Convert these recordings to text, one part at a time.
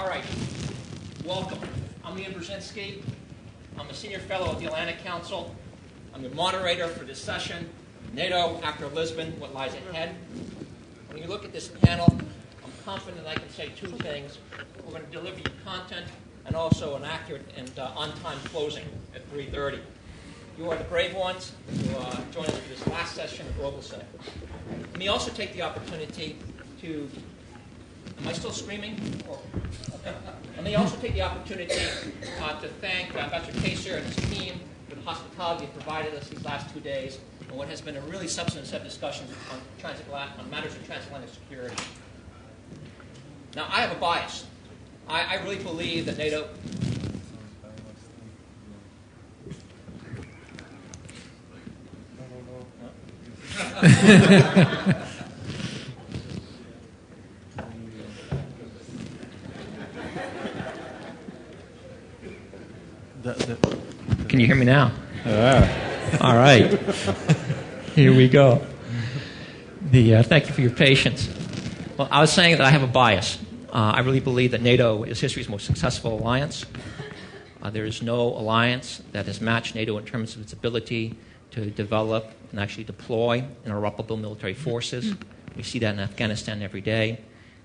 All right, welcome. I'm BRZEZINSKI. I'm a senior fellow at the Atlantic Council. I'm the moderator for this session, NATO after Lisbon, what lies ahead. When you look at this panel, I'm confident I can say two things. We're going to deliver you content and also an accurate and on-time closing at 3:30. You are the brave ones who joined us for this last session of Globsec. Let me also take the opportunity to, am I still screaming? Let me also take the opportunity to thank Dr. Kaser and his team for the hospitality they provided us these last 2 days and what has been a really substantive discussion on matters of transatlantic security. Now, I have a bias. I really believe that NATO... Can you hear me now? All right. Here we go. Thank you for your patience. Well, I was saying that I have a bias. I really believe that NATO is history's most successful alliance. There is no alliance that has matched NATO in terms of its ability to develop and actually deploy interoperable military forces. We see that in Afghanistan every day.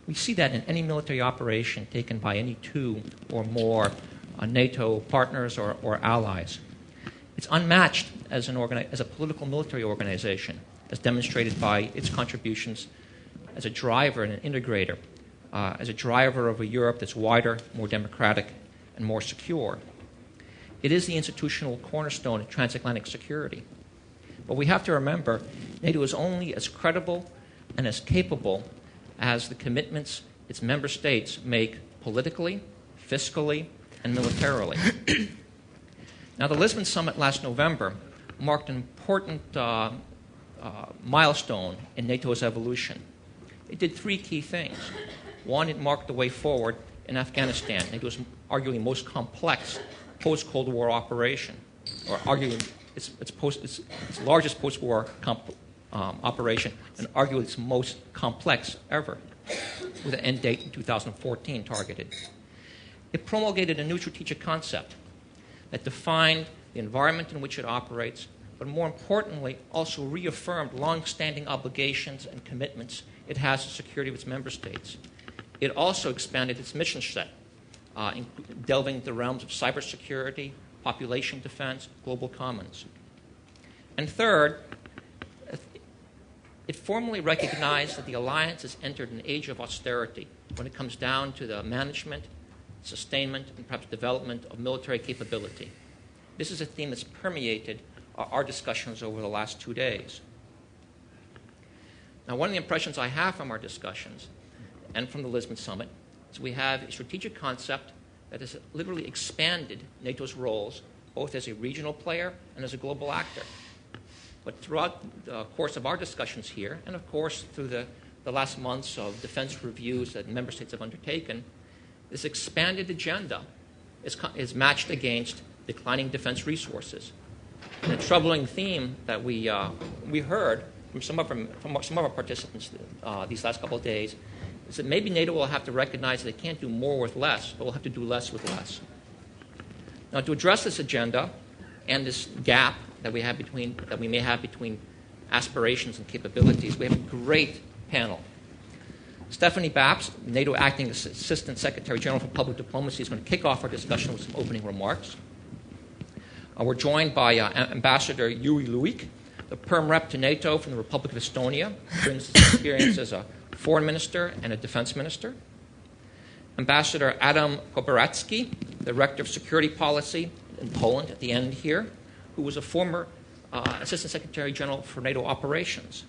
We see that in any military operation taken by any two or more NATO partners or allies. It's unmatched as a political military organization, as demonstrated by its contributions as a driver and an integrator, as a driver of a Europe that's wider, more democratic, and more secure. It is the institutional cornerstone of transatlantic security. But we have to remember, NATO is only as credible and as capable as the commitments its member states make politically, fiscally, and militarily. Now, the Lisbon summit last November marked an important milestone in NATO's evolution. It did three key things. One, it marked the way forward in Afghanistan, NATO's arguably most complex post-Cold War operation, or arguably its largest post-war operation, and arguably its most complex ever, with an end date in 2014 targeted. It promulgated a new strategic concept that defined the environment in which it operates, but more importantly, also reaffirmed long-standing obligations and commitments it has to security of its member states. It also expanded its mission set, delving into the realms of cybersecurity, population defense, global commons. And third, it formally recognized that the alliance has entered an age of austerity when it comes down to the management, sustainment, and perhaps development of military capability. This is a theme that's permeated our discussions over the last 2 days. Now, one of the impressions I have from our discussions and from the Lisbon summit is we have a strategic concept that has literally expanded NATO's roles both as a regional player and as a global actor. But throughout the course of our discussions here, and of course through the last months of defense reviews that member states have undertaken, this expanded agenda is matched against declining defense resources. And a troubling theme that we heard from some of our participants these last couple of days is that maybe NATO will have to recognize that they can't do more with less, but will have to do less with less. Now, to address this agenda and this gap that we may have between aspirations and capabilities, we have a great panel. STEFANIE BABST, NATO Acting Assistant Secretary General for Public Diplomacy, is going to kick off our discussion with some opening remarks. We're joined by Ambassador JÜRI LUIK, the Perm Rep to NATO from the Republic of Estonia, who brings his experience as a foreign minister and a defense minister. Ambassador Adam KOBIERACKI, the Director of Security Policy in Poland at the end here, who was a former Assistant Secretary General for NATO Operations.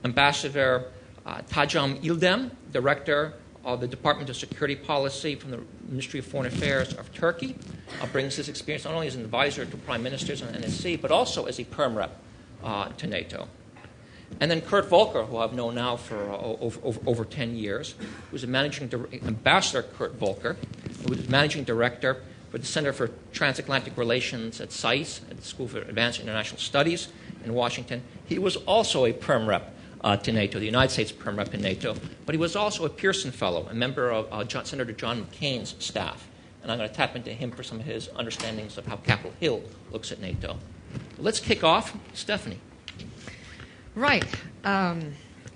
Ambassador TACAN ILDEM, Director of the Department of Security Policy from the Ministry of Foreign Affairs of Turkey, brings his experience not only as an advisor to prime ministers and NSC, but also as a perm rep to NATO. And then Kurt Volker, who I've known now for over 10 years, who's Ambassador Kurt Volker, who is Managing Director for the Center for Transatlantic Relations at SAIS, at the School for Advanced International Studies in Washington. He was also a perm rep to NATO, the United States Perm Rep in NATO, but he was also a Pearson Fellow, a member of Senator John McCain's staff. And I'm going to tap into him for some of his understandings of how Capitol Hill looks at NATO. Let's kick off. Stephanie. Right.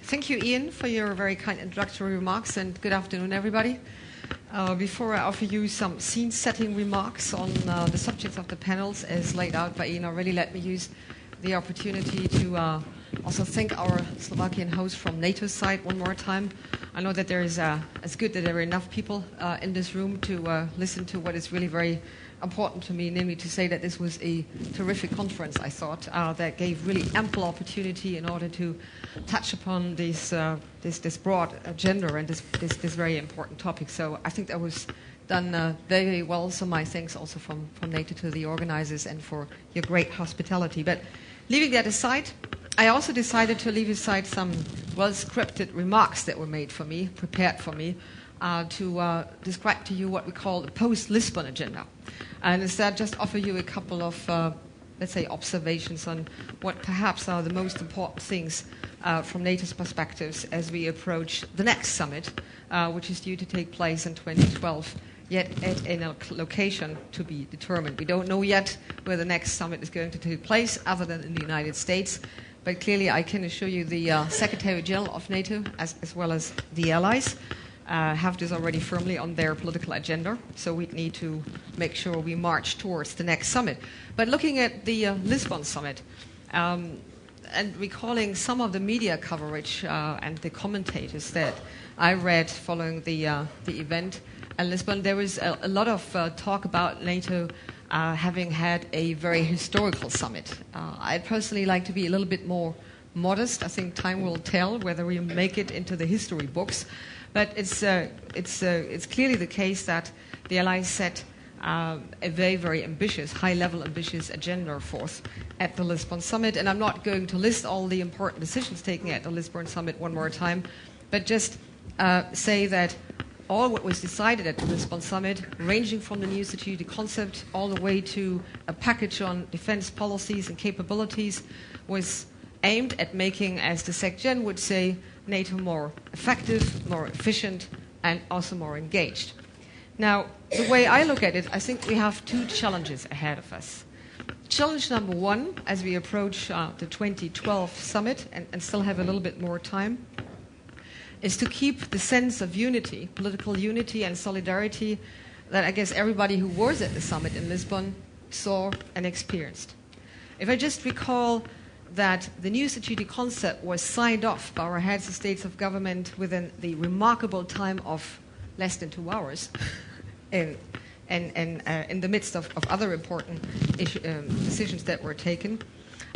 Thank you, Ian, for your very kind introductory remarks, and good afternoon, everybody. Before I offer you some scene-setting remarks on the subjects of the panels as laid out by Ian already, let me use the opportunity to also thank our Slovakian host from NATO's side one more time. I know that there is, it's good that there are enough people in this room to listen to what is really very important to me, namely to say that this was a terrific conference, I thought, that gave really ample opportunity in order to touch upon this broad agenda and this very important topic. So I think that was done very well, so my thanks also from NATO to the organizers and for your great hospitality. But leaving that aside, I also decided to leave aside some well-scripted remarks that were made for me, prepared for me, to describe to you what we call the post-Lisbon agenda. And instead just offer you a couple of, let's say, observations on what perhaps are the most important things from NATO's perspectives as we approach the next summit, which is due to take place in 2012, yet at a location to be determined. We don't know yet where the next summit is going to take place, other than in the United States. But clearly I can assure you the Secretary General of NATO, as well as the allies, have this already firmly on their political agenda, so we need to make sure we march towards the next summit. But looking at the Lisbon summit, and recalling some of the media coverage and the commentators that I read following the event in Lisbon, there was a lot of talk about NATO having had a very historical summit. I'd personally like to be a little bit more modest. I think time will tell whether we make it into the history books. But it's clearly the case that the Allies set a very, very ambitious, high-level ambitious agenda forth at the Lisbon summit. And I'm not going to list all the important decisions taken at the Lisbon summit one more time, but just say that all what was decided at the Lisbon summit, ranging from the new strategic concept all the way to a package on defense policies and capabilities, was aimed at making, as the SecGen would say, NATO more effective, more efficient, and also more engaged. Now, the way I look at it, I think we have two challenges ahead of us. Challenge number one, as we approach the 2012 summit and still have a little bit more time, is to keep the sense of unity, political unity and solidarity that I guess everybody who was at the summit in Lisbon saw and experienced. If I just recall that the new strategic concept was signed off by our heads of states of government within the remarkable time of less than 2 hours, in the midst of other important decisions that were taken,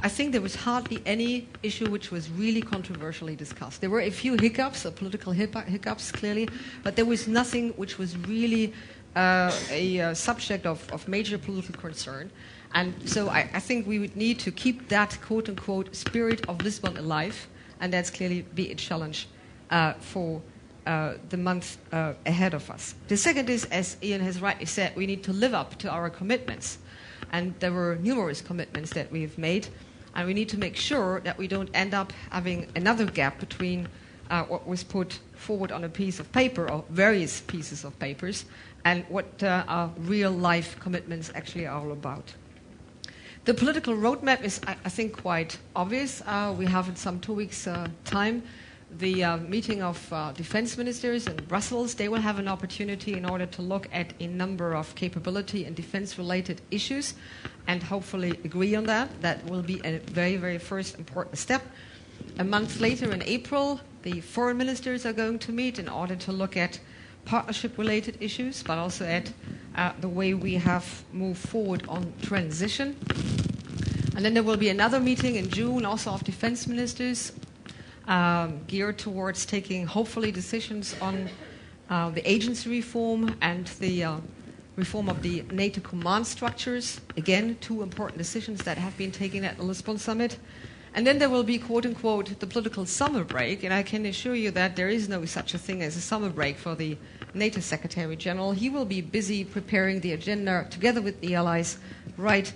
I think there was hardly any issue which was really controversially discussed. There were a few hiccups, political hiccups clearly, but there was nothing which was really a subject of major political concern. And so I think we would need to keep that quote-unquote spirit of Lisbon alive, and that's clearly be a challenge for the month ahead of us. The second is, as Ian has rightly said, we need to live up to our commitments. And there were numerous commitments that we have made, and we need to make sure that we don't end up having another gap between what was put forward on a piece of paper, or various pieces of papers, and what our real-life commitments actually are all about. The political roadmap is, I think, quite obvious. We have in some 2 weeks' time the meeting of defense ministers in Brussels. They will have an opportunity in order to look at a number of capability and defense-related issues and hopefully agree on that. That will be a very, very first important step. A month later in April, the foreign ministers are going to meet in order to look at partnership-related issues, but also at the way we have moved forward on transition. And then there will be another meeting in June, also of defense ministers, geared towards taking, hopefully, decisions on the agency reform and the reform of the NATO command structures. Again, two important decisions that have been taken at the Lisbon summit. And then there will be, quote-unquote, the political summer break, and I can assure you that there is no such a thing as a summer break for the NATO Secretary General. He will be busy preparing the agenda together with the allies right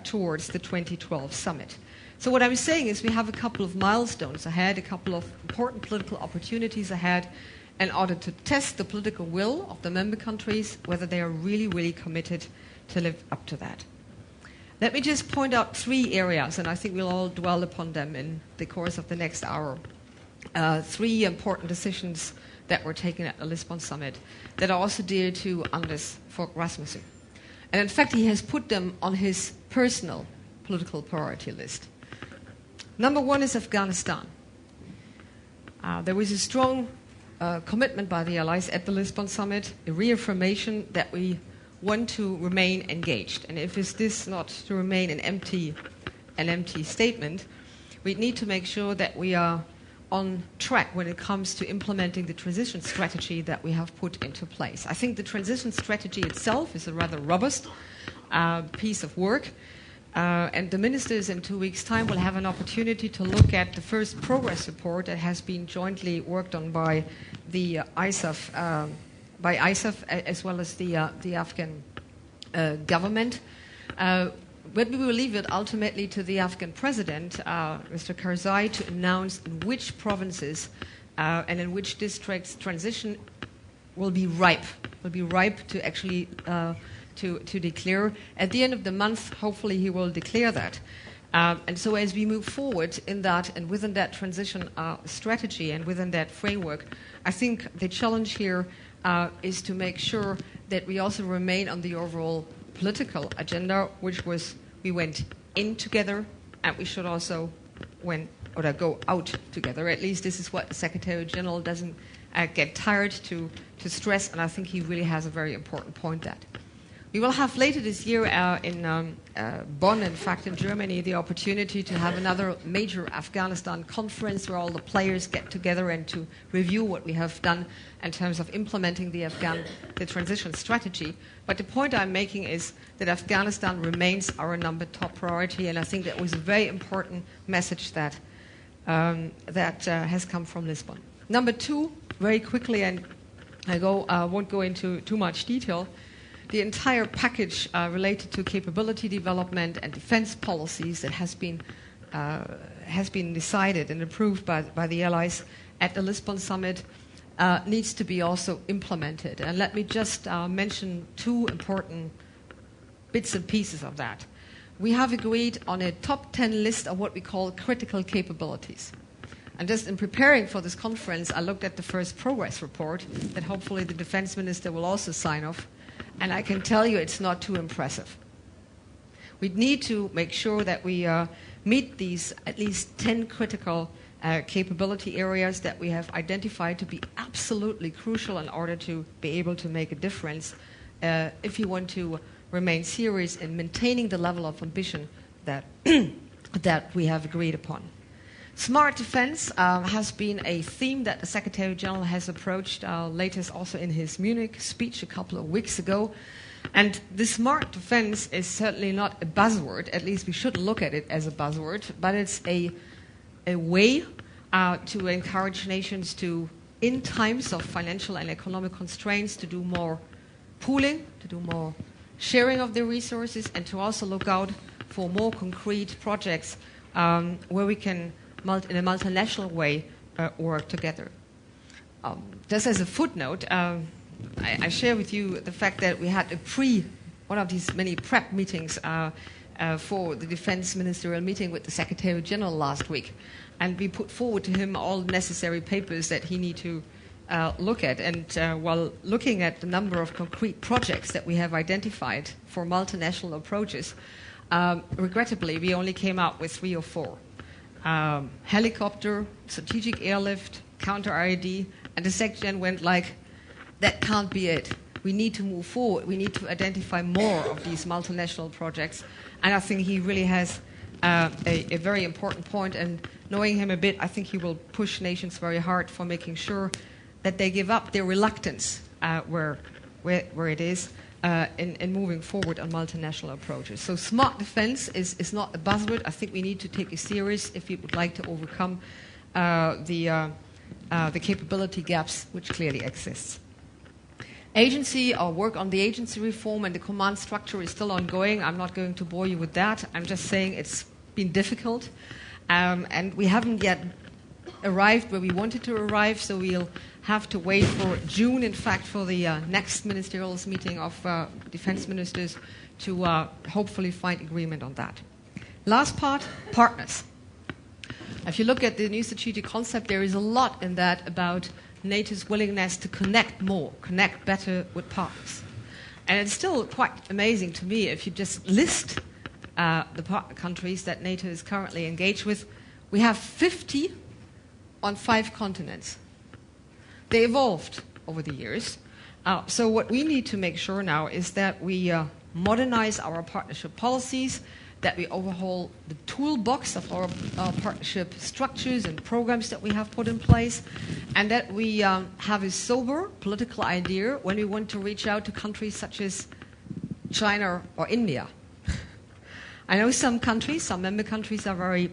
towards the 2012 summit. So what I'm saying is we have a couple of milestones ahead, a couple of important political opportunities ahead in order to test the political will of the member countries, whether they are really, really committed to live up to that. Let me just point out 3 areas, and I think we'll all dwell upon them in the course of the next hour. 3 important decisions that were taken at the Lisbon summit that are also dear to Anders Fogh Rasmussen. And in fact, he has put them on his personal political priority list. Number 1 is Afghanistan. There was a strong commitment by the allies at the Lisbon summit, a reaffirmation that we want to remain engaged. And if is this not to remain an empty statement, we need to make sure that we are on track when it comes to implementing the transition strategy that we have put into place. I think the transition strategy itself is a rather robust piece of work. And the ministers in 2 weeks' time will have an opportunity to look at the first progress report that has been jointly worked on by the ISAF, as well as the Afghan government. But we will leave it ultimately to the Afghan president, Mr. Karzai, to announce in which provinces and in which districts transition will be ripe to actually to declare. At the end of the month, hopefully he will declare that. And so as we move forward in that and within that transition strategy and within that framework, I think the challenge here is to make sure that we also remain on the overall political agenda, which was we went in together and we should also go out together. At least this is what the Secretary General doesn't get tired to stress, and I think he really has a very important point that. We will have later this year in Bonn, in fact, in Germany, the opportunity to have another major Afghanistan conference where all the players get together and to review what we have done in terms of implementing the transition strategy. But the point I'm making is that Afghanistan remains our top priority, and I think that was a very important message that has come from Lisbon. Number 2, very quickly, and I won't go into too much detail. The entire package related to capability development and defense policies that has been decided and approved by the allies at the Lisbon summit needs to be also implemented. And let me just mention 2 important bits and pieces of that. We have agreed on a top 10 list of what we call critical capabilities. And just in preparing for this conference, I looked at the first progress report that hopefully the defense minister will also sign off. And I can tell you it's not too impressive. We need to make sure that we meet these at least 10 critical capability areas that we have identified to be absolutely crucial in order to be able to make a difference if you want to remain serious in maintaining the level of ambition that, that we have agreed upon. Smart defense has been a theme that the Secretary General has approached, latest also in his Munich speech a couple of weeks ago. And the smart defense is certainly not a buzzword, at least we should look at it as a buzzword, but it's a way to encourage nations to, in times of financial and economic constraints, to do more pooling, to do more sharing of their resources, and to also look out for more concrete projects where we can in a multinational way work together. Just as a footnote, I share with you the fact that we had one of these many prep meetings for the defense ministerial meeting with the Secretary General last week. And we put forward to him all necessary papers that he need to look at. And while looking at the number of concrete projects that we have identified for multinational approaches, regrettably, we only came out with 3 or 4. Helicopter, strategic airlift, counter-IED, and the Secretary went like, that can't be it. We need to move forward. We need to identify more of these multinational projects. And I think he really has a very important point. And knowing him a bit, I think he will push nations very hard for making sure that they give up their reluctance where it is in moving forward on multinational approaches. So smart defense is not a buzzword. I think we need to take it serious if we would like to overcome the capability gaps which clearly exist. Agency or work on the agency reform and the command structure is still ongoing. I'm not going to bore you with that. I'm just saying it's been difficult, and we haven't yet arrived where we wanted to arrive, so we'll have to wait for June, in fact, for the next ministerial meeting of defense ministers to hopefully find agreement on that. Last part, partners. If you look at the new strategic concept, there is a lot in that about NATO's willingness to connect more, connect better with partners. And it's still quite amazing to me if you just list the partner countries that NATO is currently engaged with. We have 50 on 5 continents. They evolved over the years. So what we need to make sure now is that we modernize our partnership policies, that we overhaul the toolbox of our partnership structures and programs that we have put in place, and that we have a sober political idea when we want to reach out to countries such as China or India. I know some countries, some member countries, are very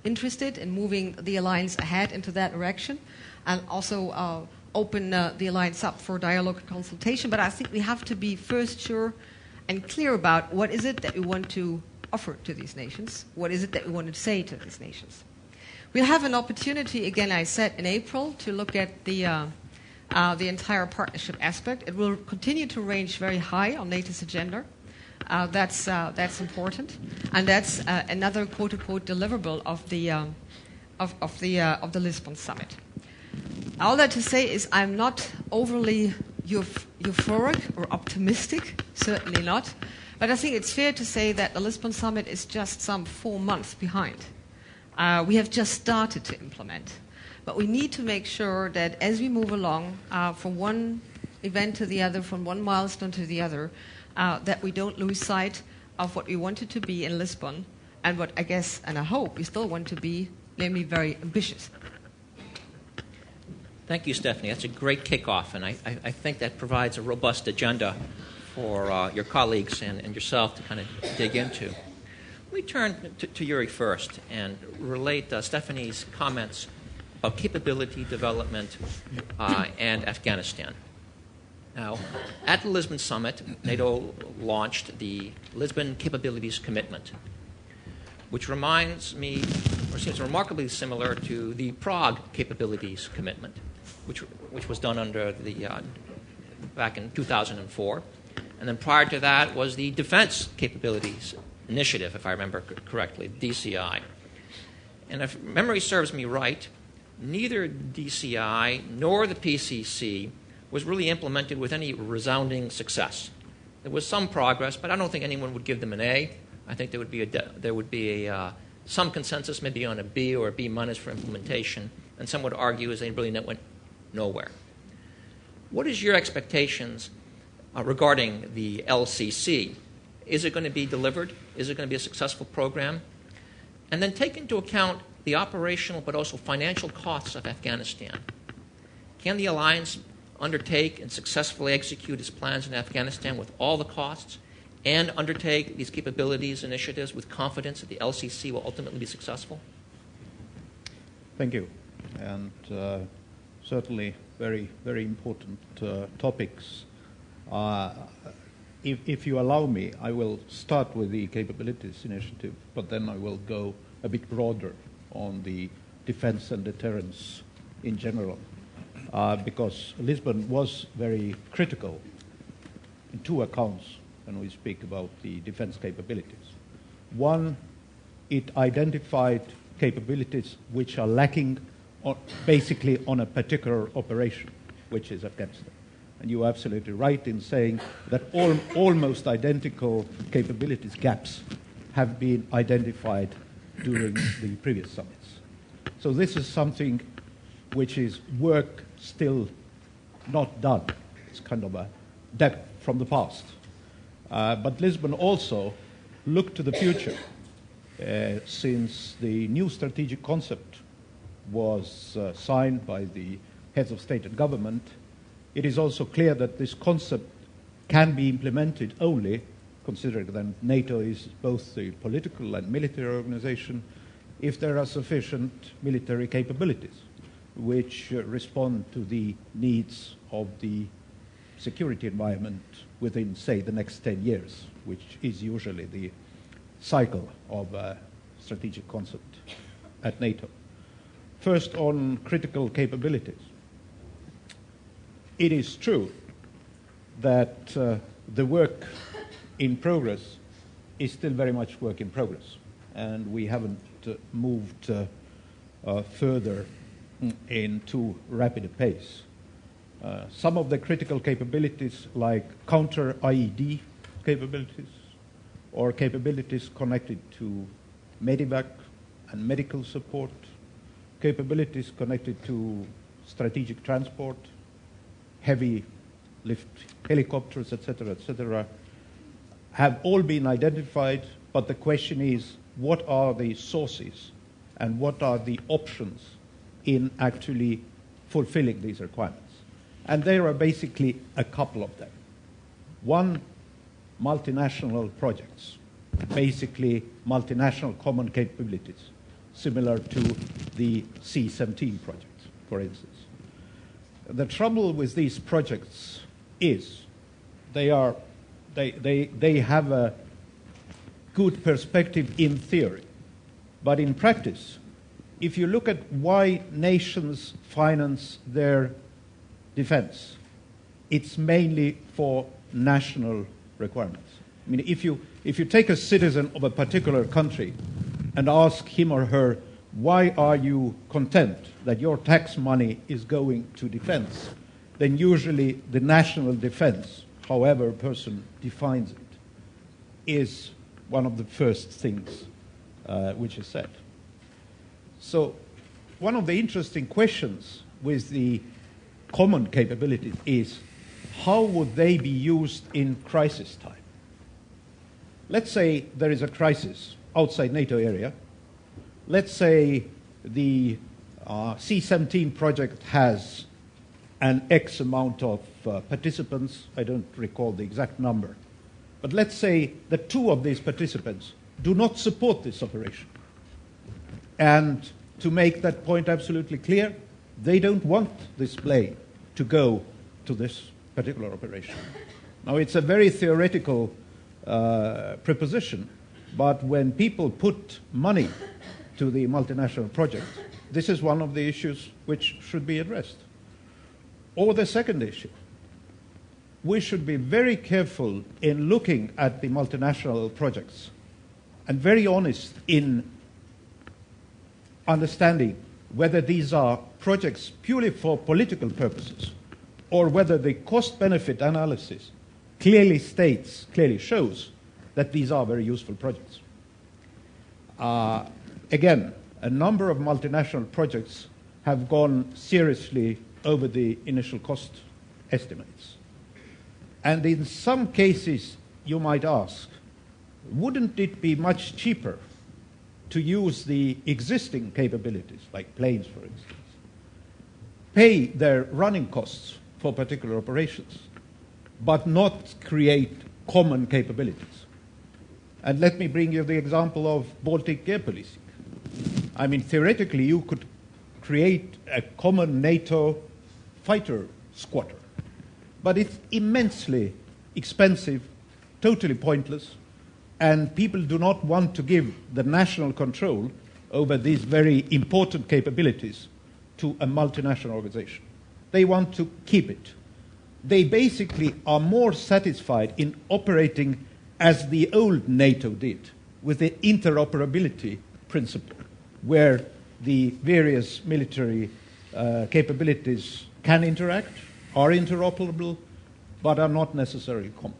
interested in moving the alliance ahead into that direction, and also open the alliance up for dialogue and consultation. But I think we have to be first sure and clear about what is it that we want to offer to these nations, what is it that we want to say to these nations. We'll have an opportunity, again, I said, in April to look at the entire partnership aspect. It will continue to range very high on NATO's agenda. That's important, and that's another quote-unquote deliverable of the Lisbon summit. All that to say is I'm not overly euphoric or optimistic, certainly not. But I think it's fair to say that the Lisbon summit is just some 4 months behind. We have just started to implement. But we need to make sure that as we move along from one event to the other, from one milestone to the other, that we don't lose sight of what we wanted to be in Lisbon and what I guess and I hope we still want to be, namely very ambitious. Thank you, Stephanie. That's a great kickoff, and I think that provides a robust agenda for your colleagues and yourself to kind of dig into. Let me turn to JÜRI first and relate Stephanie's comments about capability development and Afghanistan. Now, at the Lisbon Summit, NATO launched the Lisbon Capabilities Commitment, which reminds me, or seems remarkably similar to the Prague Capabilities Commitment, which was done under the back in 2004. And then prior to that was the Defense Capabilities Initiative, if I remember correctly, DCI. And if memory serves me right, neither DCI nor the PCC was really implemented with any resounding success. There was some progress, but I don't think anyone would give them an A. I think there would be some consensus, maybe on a B or a B minus for implementation, and some would argue as they really went nowhere. What is your expectations regarding the LCC? Is it going to be delivered? Is it going to be a successful program? And then take into account the operational but also financial costs of Afghanistan. Can the alliance undertake and successfully execute its plans in Afghanistan with all the costs and undertake these capabilities initiatives with confidence that the LCC will ultimately be successful? Thank you. And certainly very, very important topics. If you allow me, I will start with the capabilities initiative, but then I will go a bit broader on the defense and deterrence in general, because Lisbon was very critical in 2 accounts when we speak about the defense capabilities. One, it identified capabilities which are lacking basically on a particular operation, which is Afghanistan. And you are absolutely right in saying that almost identical capabilities gaps have been identified during the previous summits. So this is something which is work still not done. It's kind of a debt from the past. But Lisbon also looked to the future. Since the new strategic concept was signed by the heads of state and government, it is also clear that this concept can be implemented only, considering that NATO is both the political and military organization, if there are sufficient military capabilities which respond to the needs of the security environment within, say, the next 10 years, which is usually the cycle of strategic concept at NATO. First, on critical capabilities. It is true that the work in progress is still very much work in progress, and we haven't moved further in too rapid a pace. Some of the critical capabilities, like counter-IED capabilities, or capabilities connected to medevac and medical support, capabilities connected to strategic transport, heavy lift helicopters, etc., have all been identified, but the question is, what are the sources and what are the options in actually fulfilling these requirements? And there are basically a couple of them. One, multinational projects, basically multinational common capabilities, similar to the C-17 project, for instance. The trouble with these projects is they have a good perspective in theory, but in practice, if you look at why nations finance their defense, it's mainly for national requirements. I mean, if you take a citizen of a particular country and ask him or her, why are you content that your tax money is going to defense, then usually the national defense, however a person defines it, is one of the first things which is said. So one of the interesting questions with the common capabilities is, how would they be used in crisis time? Let's say there is a crisis outside NATO area. Let's say the C-17 project has an X amount of participants. I don't recall the exact number. But let's say that two of these participants do not support this operation. And to make that point absolutely clear, they don't want this plane to go to this particular operation. Now, it's a very theoretical proposition, but when people put money to the multinational project, this is one of the issues which should be addressed. Or the second issue, we should be very careful in looking at the multinational projects and very honest in understanding whether these are projects purely for political purposes or whether the cost-benefit analysis clearly shows that these are very useful projects. Again, a number of multinational projects have gone seriously over the initial cost estimates. And in some cases, you might ask, wouldn't it be much cheaper to use the existing capabilities, like planes, for instance, pay their running costs for particular operations, but not create common capabilities? And let me bring you the example of Baltic Air Policing. I mean, theoretically, you could create a common NATO fighter squadron, but it's immensely expensive, totally pointless, and people do not want to give the national control over these very important capabilities to a multinational organization. They want to keep it. They basically are more satisfied in operating as the old NATO did, with the interoperability principle, where the various military capabilities can interact, are interoperable, but are not necessarily common.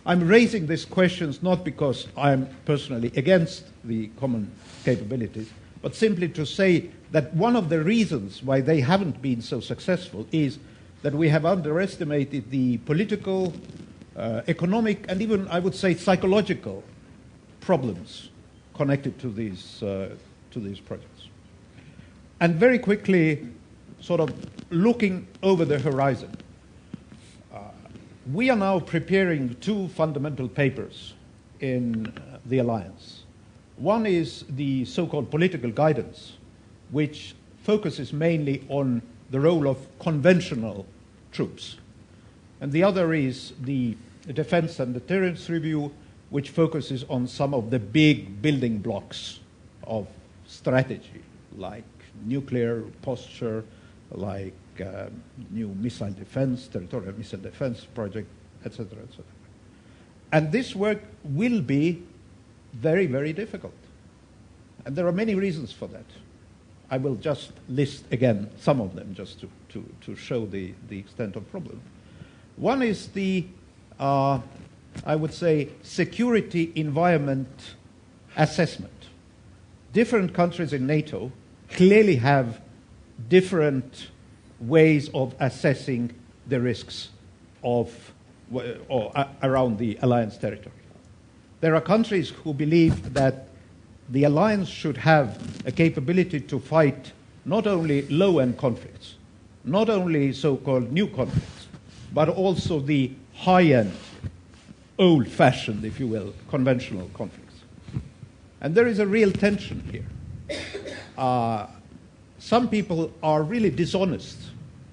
I'm raising these questions not because I'm personally against the common capabilities, but simply to say that one of the reasons why they haven't been so successful is that we have underestimated the political, economic, and even, I would say, psychological problems connected to these projects. And very quickly, sort of looking over the horizon, we are now preparing two fundamental papers in the alliance. One is the so-called political guidance, which focuses mainly on the role of conventional troops. And the other is the Defense and Deterrence Review, which focuses on some of the big building blocks strategy, like nuclear posture, like new missile defense, territorial missile defense project, etc., etc. And this work will be very, very difficult. And there are many reasons for that. I will just list again some of them just to show the extent of problem. One is the, I would say, security environment assessment. Different countries in NATO clearly have different ways of assessing the risks of or around the alliance territory. There are countries who believe that the alliance should have a capability to fight not only low-end conflicts, not only so-called new conflicts, but also the high-end, old-fashioned, if you will, conventional conflicts. And there is a real tension here. Some people are really dishonest,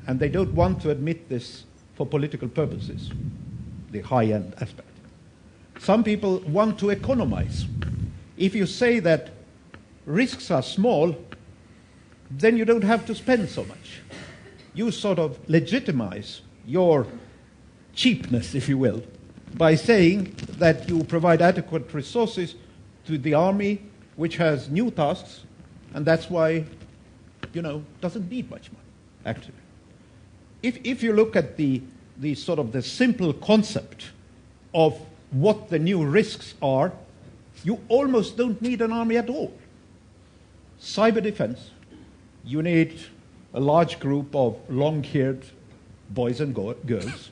and they don't want to admit this for political purposes, the high-end aspect. Some people want to economize. If you say that risks are small, then you don't have to spend so much. You sort of legitimize your cheapness, if you will, by saying that you provide adequate resources to the army, which has new tasks, and that's why, doesn't need much money, actually. If you look at the sort of the simple concept of what the new risks are, you almost don't need an army at all. Cyber defense, you need a large group of long-haired boys and girls,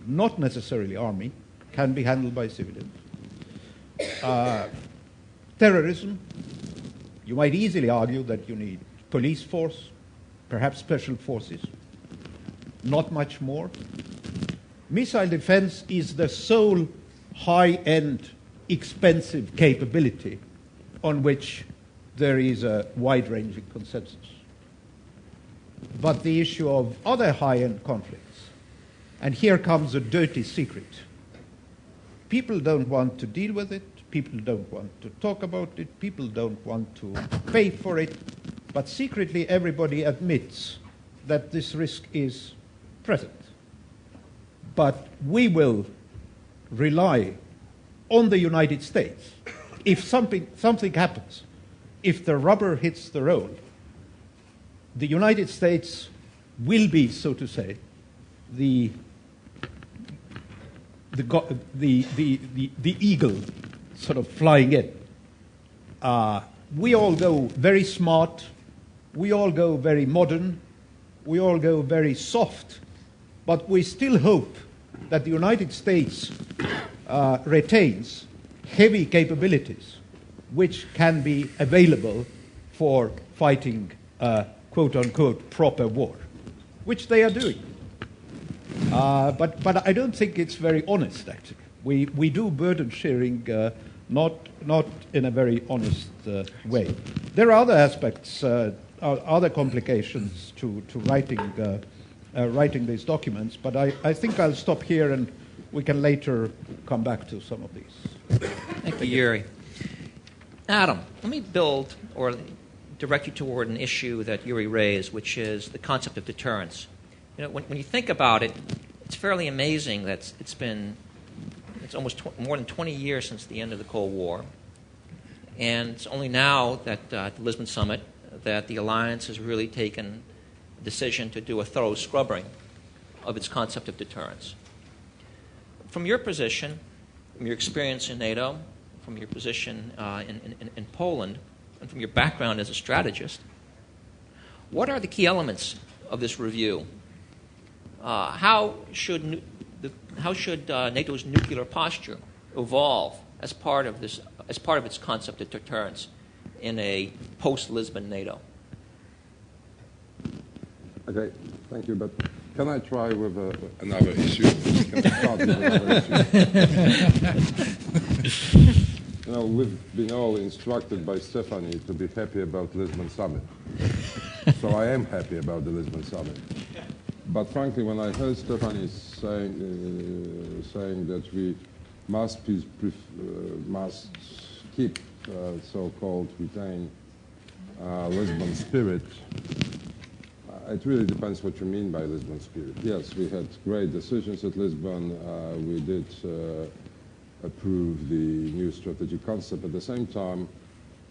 not necessarily army, can be handled by civilians. Terrorism, you might easily argue that you need police force, perhaps special forces, not much more. Missile defense is the sole high-end, expensive capability on which there is a wide-ranging consensus. But the issue of other high-end conflicts, and here comes a dirty secret. People don't want to deal with it, people don't want to talk about it, people don't want to pay for it, but secretly everybody admits that this risk is present. But we will rely on the United States. If something happens, if the rubber hits the road, the United States will be, so to say, the eagle sort of flying in. We all go very smart, we all go very modern, we all go very soft, but we still hope that the United States retains heavy capabilities which can be available for fighting quote-unquote proper war, which they are doing. But I don't think it's very honest, actually. We do burden sharing not in a very honest way. There are other aspects, other complications to writing these documents, but I think I'll stop here and we can later come back to some of these. Thank you, JÜRI. Adam, let me build or direct you toward an issue that JÜRI raised, which is the concept of deterrence. When you think about it, it's fairly amazing that it's almost more than 20 years since the end of the Cold War, and it's only now that at the Lisbon summit that the alliance has really taken a decision to do a thorough scrubbing of its concept of deterrence. From your position, from your experience in NATO, from your position in Poland, and from your background as a strategist, what are the key elements of this review? How should NATO's nuclear posture evolve as part of its concept of deterrence in a post-Lisbon NATO? Okay, thank you. But can I try with another issue? Can I start with another issue? We've been all instructed by Stefanie to be happy about Lisbon summit. So I am happy about the Lisbon summit. But frankly, when I heard Stefanie saying that we must keep so-called retain Lisbon spirit. It really depends what you mean by Lisbon spirit. Yes, we had great decisions at Lisbon. We did approve the new strategic concept. At the same time,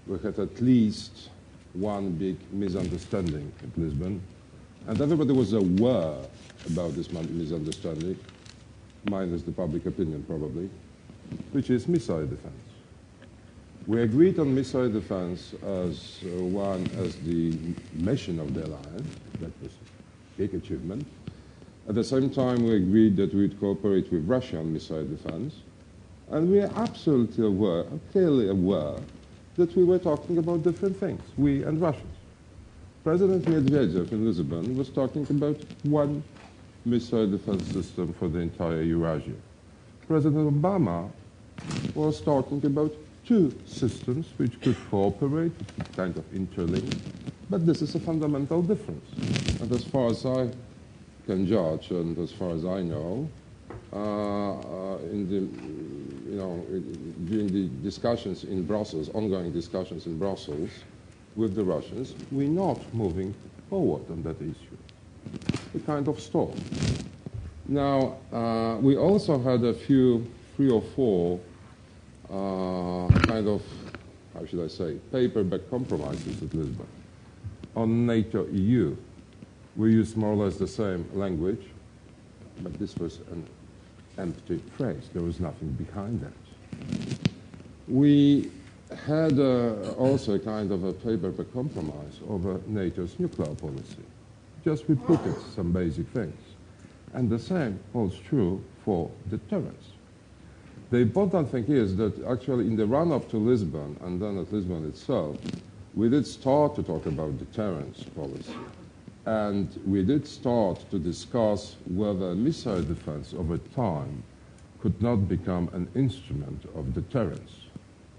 we had at least one big misunderstanding at Lisbon. And everybody was aware about this misunderstanding, minus the public opinion probably, which is missile defense. We agreed on missile defense as the mission of the alliance. That was a big achievement. At the same time, we agreed that we would cooperate with Russia on missile defense. And we are absolutely aware, clearly aware, that we were talking about different things, we and Russians. President Medvedev in Lisbon was talking about one missile defense system for the entire Eurasia. President Obama was talking about two systems which could cooperate, kind of interlinked, but this is a fundamental difference. And as far as I can judge, and as far as I know, during the discussions in Brussels, ongoing discussions in Brussels with the Russians, we're not moving forward on that issue. We kind of stalled. Now, we also had three or four kind of, how should I say, paperback compromises at Lisbon. On NATO-EU, we used more or less the same language, but this was an empty phrase. There was nothing behind that. We had also a kind of a paperback compromise over NATO's nuclear policy. Just repeated some basic things. And the same holds true for deterrence. The important thing is that actually in the run-up to Lisbon, and then at Lisbon itself, we did start to talk about deterrence policy. And we did start to discuss whether missile defense over time could not become an instrument of deterrence.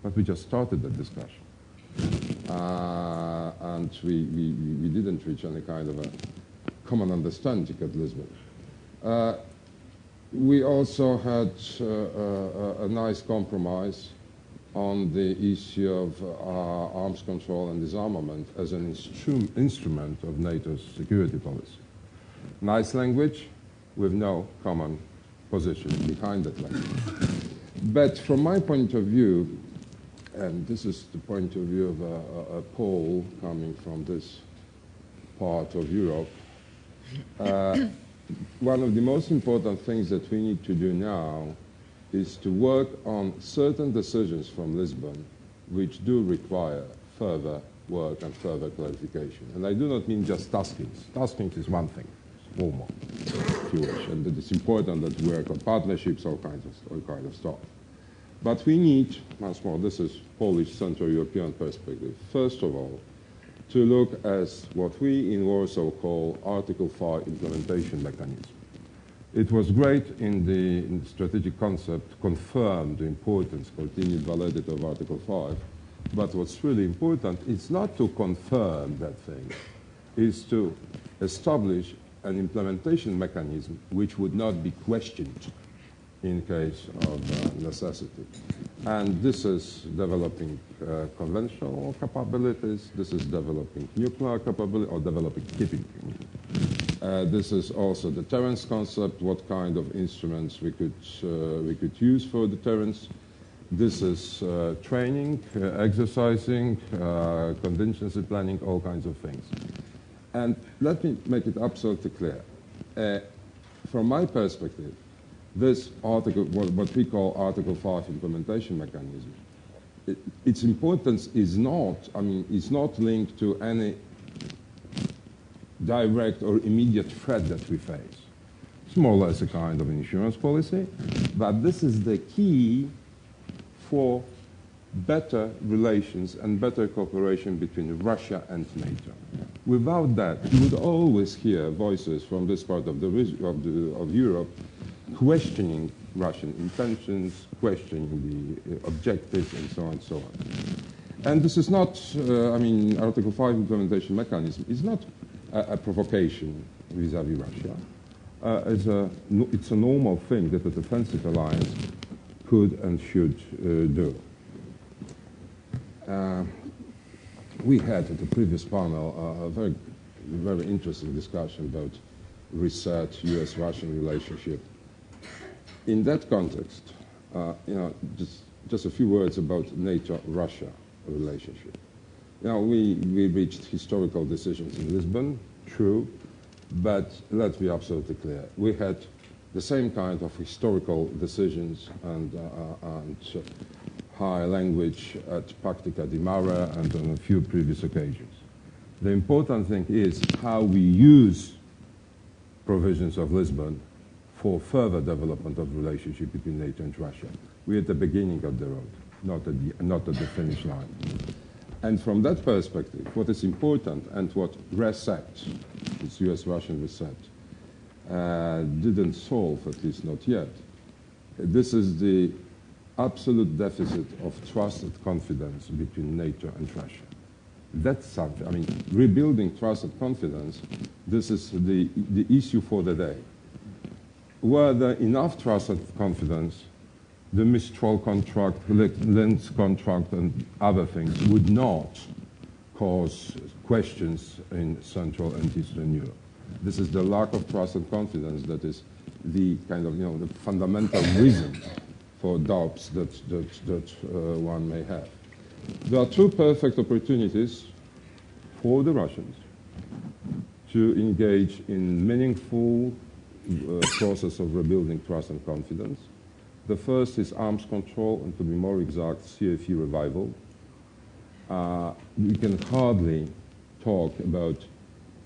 But we just started that discussion. And we didn't reach any kind of a common understanding at Lisbon. We also had a nice compromise on the issue of arms control and disarmament as an instrument of NATO's security policy. Nice language with no common position behind that language. But from my point of view, and this is the point of view of a Pole coming from this part of Europe, one of the most important things that we need to do now is to work on certain decisions from Lisbon which do require further work and further clarification. And I do not mean just taskings. Taskings is one thing, formal, if you wish, and it is important that we work on partnerships, all kinds of stuff. But we need, once more, this is Polish Central European perspective, first of all, to look at what we in Warsaw call Article 5 implementation mechanism. It was great in the strategic concept, confirmed the importance, continued validity of Article 5, but what's really important is not to confirm that thing, is to establish an implementation mechanism which would not be questioned in case of necessity. And this is developing conventional capabilities, this is developing nuclear capability, or developing keeping. This is also deterrence concept, what kind of instruments we could use for deterrence. This is training, exercising, contingency planning, all kinds of things. And let me make it absolutely clear. From my perspective, this article, what we call Article 5 implementation mechanism, its importance is not, is not linked to any direct or immediate threat that we face. It's more or less a kind of insurance policy, but this is the key for better relations and better cooperation between Russia and NATO. Without that, you would always hear voices from this part of Europe questioning Russian intentions, questioning the objectives, and so on and so on. And this is not, Article 5 implementation mechanism is not a provocation vis-à-vis Russia. It's a normal thing that a defensive alliance could and should do. we had at the previous panel a very, very interesting discussion about research, U.S.-Russian relationship. In that context, just a few words about NATO-Russia relationship. We reached historical decisions in Lisbon, true, but let's be absolutely clear. We had the same kind of historical decisions and high language at Practica di Mare and on a few previous occasions. The important thing is how we use provisions of Lisbon for further development of the relationship between NATO and Russia. We're at the beginning of the road, not at the finish line. And from that perspective, what is important and what RESET, this US-Russian reset, didn't solve, at least not yet, this is the absolute deficit of trust and confidence between NATO and Russia. That's something, I mean, rebuilding trust and confidence, this is the issue for the day. Were there enough trust and confidence, the Mistral contract, Linz contract, and other things would not cause questions in Central and Eastern Europe. This is the lack of trust and confidence that is the kind of, the fundamental reason for doubts that one may have. There are two perfect opportunities for the Russians to engage in meaningful process of rebuilding trust and confidence. The first is arms control, and to be more exact, CFE revival. We can hardly talk about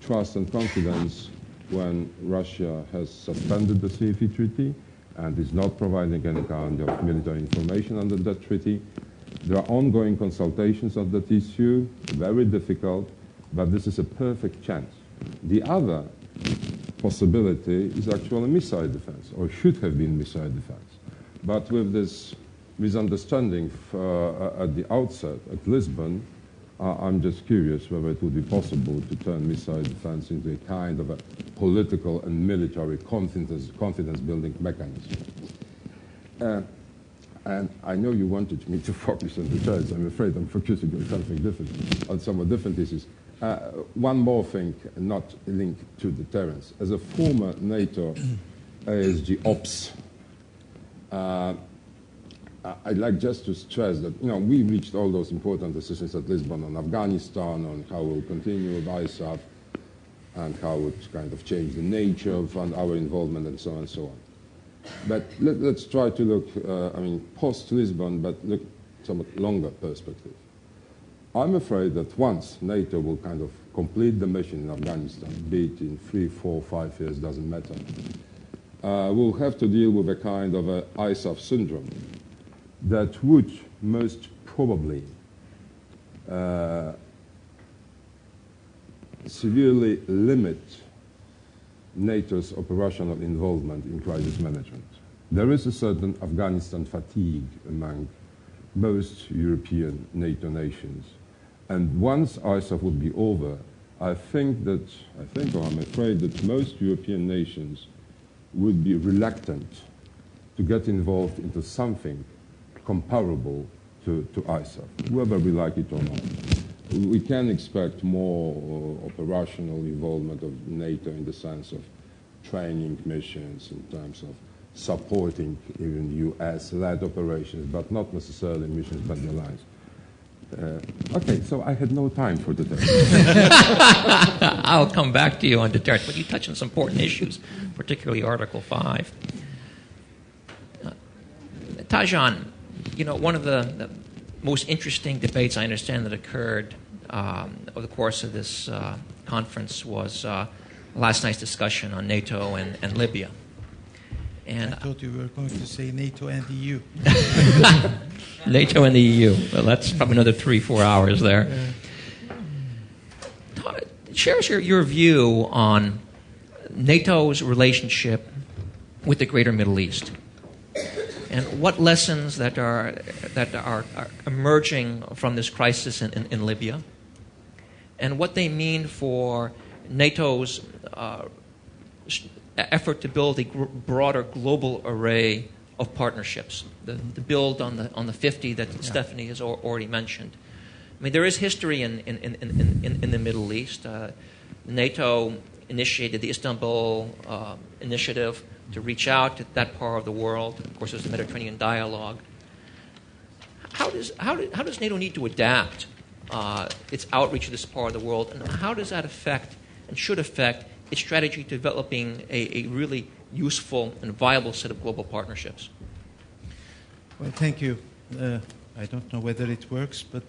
trust and confidence when Russia has suspended the CFE treaty and is not providing any kind of military information under that treaty. There are ongoing consultations on that issue, very difficult, but this is a perfect chance. The other possibility is actually missile defense, or should have been missile defense. But with this misunderstanding at the outset at Lisbon, I'm just curious whether it would be possible to turn missile defense into a kind of a political and military confidence-building mechanism. And I know you wanted me to focus on deterrence. I'm afraid I'm focusing on something different, on somewhat different issues. One more thing, not linked to deterrence. As a former NATO ASG ops, I'd like just to stress that, we reached all those important decisions at Lisbon on Afghanistan, on how we'll continue with ISAF, and how it kind of change the nature of our involvement, and so on and so on. But let's try to look, post-Lisbon, but look somewhat longer perspective. I'm afraid that once NATO will kind of complete the mission in Afghanistan, be it in 3, 4, 5 years, doesn't matter, we'll have to deal with a kind of a ISAF syndrome that would most probably severely limit NATO's operational involvement in crisis management. There is a certain Afghanistan fatigue among most European NATO nations. And once ISAF would be over, I think, or I'm afraid that most European nations would be reluctant to get involved into something comparable to ISAF, whether we like it or not. We can expect more operational involvement of NATO in the sense of training missions, in terms of supporting even US-led operations, but not necessarily missions by the alliance. Okay, so I had no time for deterrence. I'll come back to you on deterrence, but you touched on some important issues, particularly Article 5. Tajan, one of the most interesting debates I understand that occurred over the course of this conference was last night's discussion on NATO and Libya. And I thought you were going to say NATO and the EU. NATO and the EU. Well, that's probably another 3-4 hours there. Share us your view on NATO's relationship with the greater Middle East, and what lessons that are emerging from this crisis in Libya, and what they mean for NATO's effort to build a broader global array of partnerships, the build on the 50 that Stephanie has already mentioned. I mean, there is history in the Middle East. NATO initiated the Istanbul initiative to reach out to that part of the world. Of course, there's the Mediterranean dialogue. How does NATO need to adapt its outreach to this part of the world, and how does that affect and should affect its strategy to developing a really useful and viable set of global partnerships? Well, thank you. I don't know whether it works, but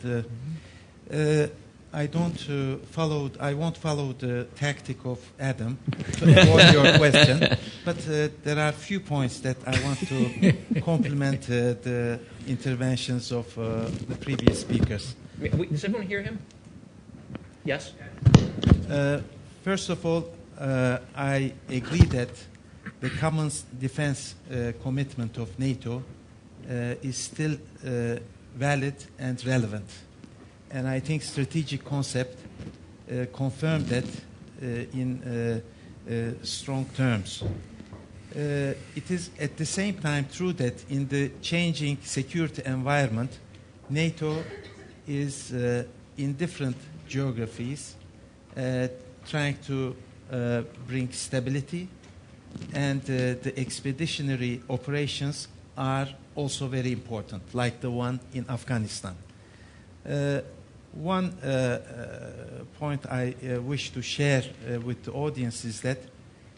I won't follow the tactic of Adam to avoid your question. But there are a few points that I want to complement the interventions of the previous speakers. Does everyone hear him? Yes? First of all, I agree that the common defense commitment of NATO is still valid and relevant. And I think strategic concept confirmed that in strong terms. It is at the same time true that in the changing security environment, NATO is in different geographies trying to bring stability, and the expeditionary operations are also very important, like the one in Afghanistan. One point I wish to share with the audience is that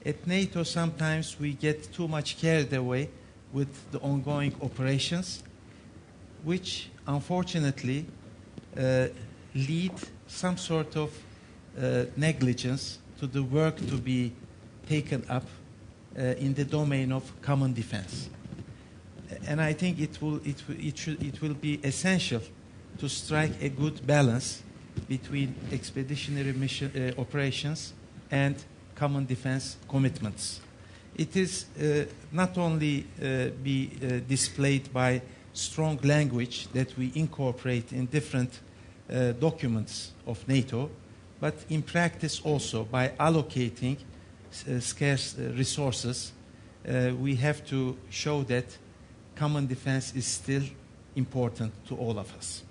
at NATO sometimes we get too much carried away with the ongoing operations, which unfortunately lead some sort of negligence to the work to be taken up in the domain of common defense. And I think it will be essential to strike a good balance between expeditionary mission operations and common defense commitments. It is not only be displayed by strong language that we incorporate in different documents of NATO, but in practice also by allocating scarce resources, we have to show that common defense is still important to all of us.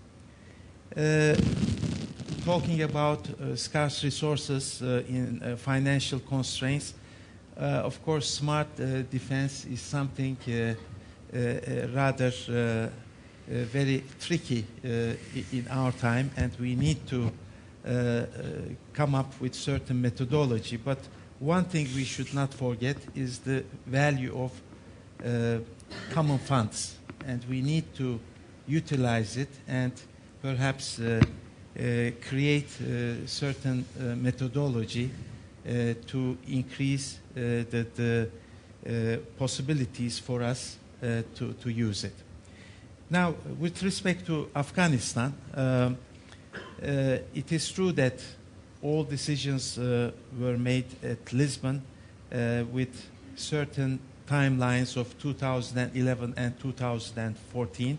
Talking about scarce resources in financial constraints, of course, smart defense is something rather very tricky in our time, and we need to come up with certain methodology. But one thing we should not forget is the value of common funds, and we need to utilize it and perhaps create certain methodology to increase the possibilities for us to use it. Now, with respect to Afghanistan, it is true that all decisions were made at Lisbon with certain timelines of 2011 and 2014.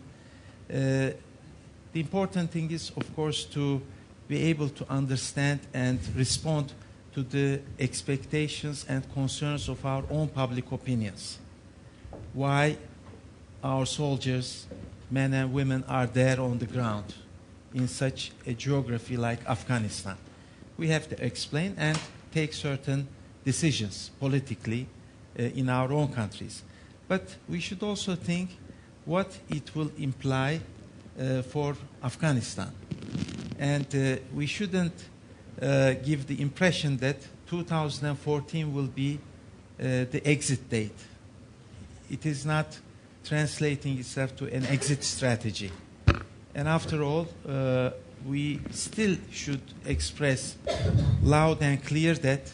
The important thing is, of course, to be able to understand and respond to the expectations and concerns of our own public opinions. Why our soldiers, men and women, are there on the ground in such a geography like Afghanistan. We have to explain and take certain decisions politically in our own countries. But we should also think what it will imply for Afghanistan. And we shouldn't give the impression that 2014 will be the exit date. It is not translating itself to an exit strategy. And after all, we still should express loud and clear that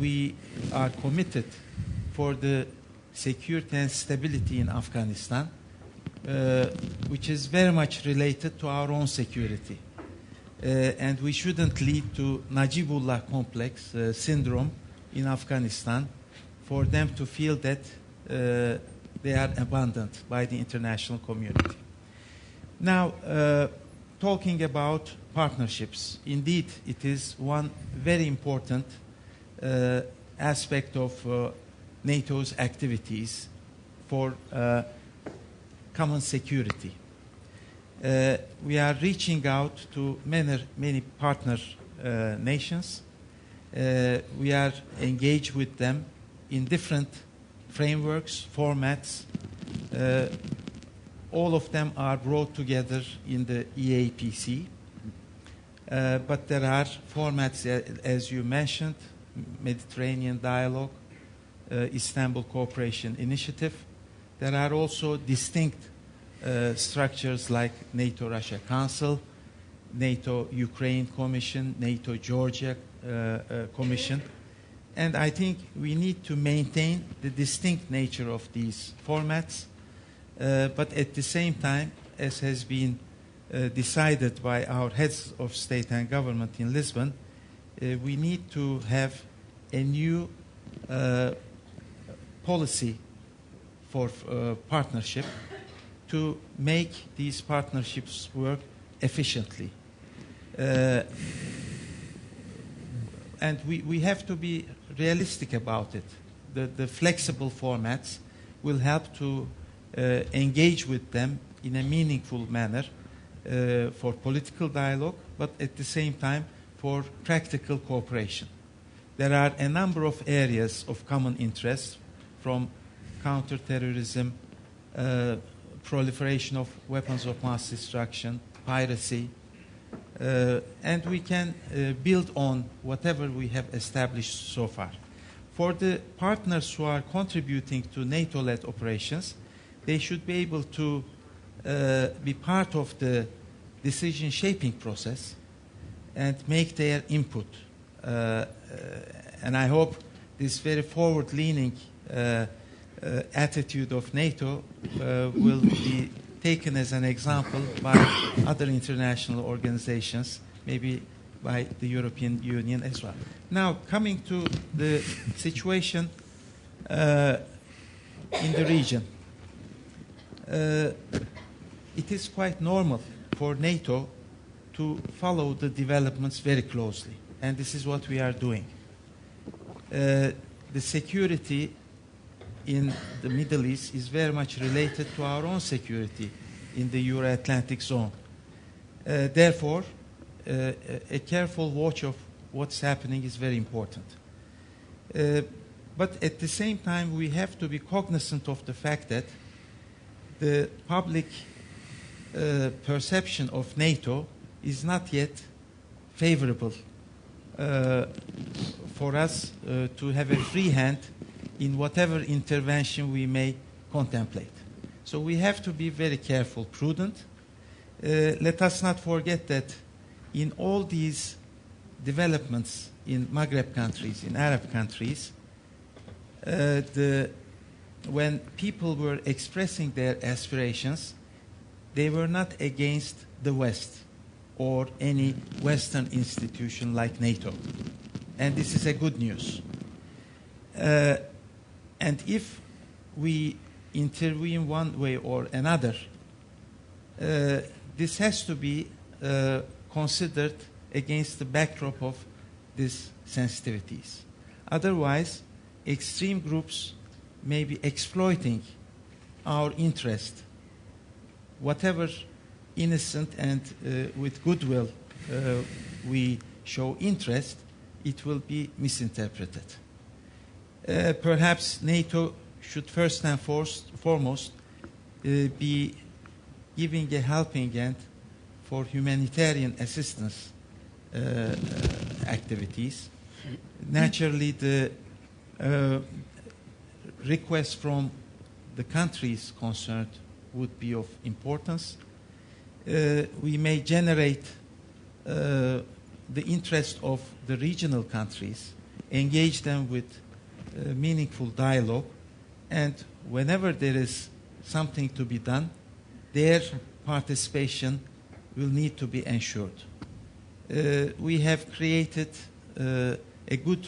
we are committed for the security and stability in Afghanistan, which is very much related to our own security. And we shouldn't lead to Najibullah complex syndrome in Afghanistan for them to feel that they are abandoned by the international community. Now, talking about partnerships, indeed, it is one very important aspect of NATO's activities for common security. We are reaching out to many partner nations. We are engaged with them in different frameworks, formats. All of them are brought together in the EAPC. But there are formats, as you mentioned, Mediterranean Dialogue, Istanbul Cooperation Initiative. There are also distinct structures like NATO-Russia Council, NATO-Ukraine Commission, NATO-Georgia Commission. And I think we need to maintain the distinct nature of these formats, but at the same time, as has been decided by our heads of state and government in Lisbon, we need to have a new policy for partnership to make these partnerships work efficiently. And we have to be realistic about it. The flexible formats will help to engage with them in a meaningful manner for political dialogue, but at the same time for practical cooperation. There are a number of areas of common interest, from counterterrorism, proliferation of weapons of mass destruction, piracy, and we can build on whatever we have established so far. For the partners who are contributing to NATO-led operations, they should be able to be part of the decision-shaping process and make their input. And I hope this very forward-leaning attitude of NATO will be taken as an example by other international organizations, maybe by the European Union as well. Now, coming to the situation in the region. It is quite normal for NATO to follow the developments very closely, and this is what we are doing. The security in the Middle East is very much related to our own security in the Euro-Atlantic zone. Therefore, a careful watch of what's happening is very important. But at the same time, we have to be cognizant of the fact that the public perception of NATO is not yet favorable for us to have a free hand in whatever intervention we may contemplate. So we have to be very careful, prudent. Let us not forget that in all these developments in Maghreb countries, in Arab countries, when people were expressing their aspirations, they were not against the West or any Western institution like NATO. And this is a good news. And if we intervene one way or another, this has to be considered against the backdrop of these sensitivities. Otherwise, extreme groups may be exploiting our interest. Whatever innocent and with goodwill we show interest, it will be misinterpreted. Perhaps NATO should first and foremost be giving a helping hand for humanitarian assistance activities. Naturally, the request from the countries concerned would be of importance. We may generate the interest of the regional countries, engage them with meaningful dialogue, and whenever there is something to be done, their participation will need to be ensured. We have created a good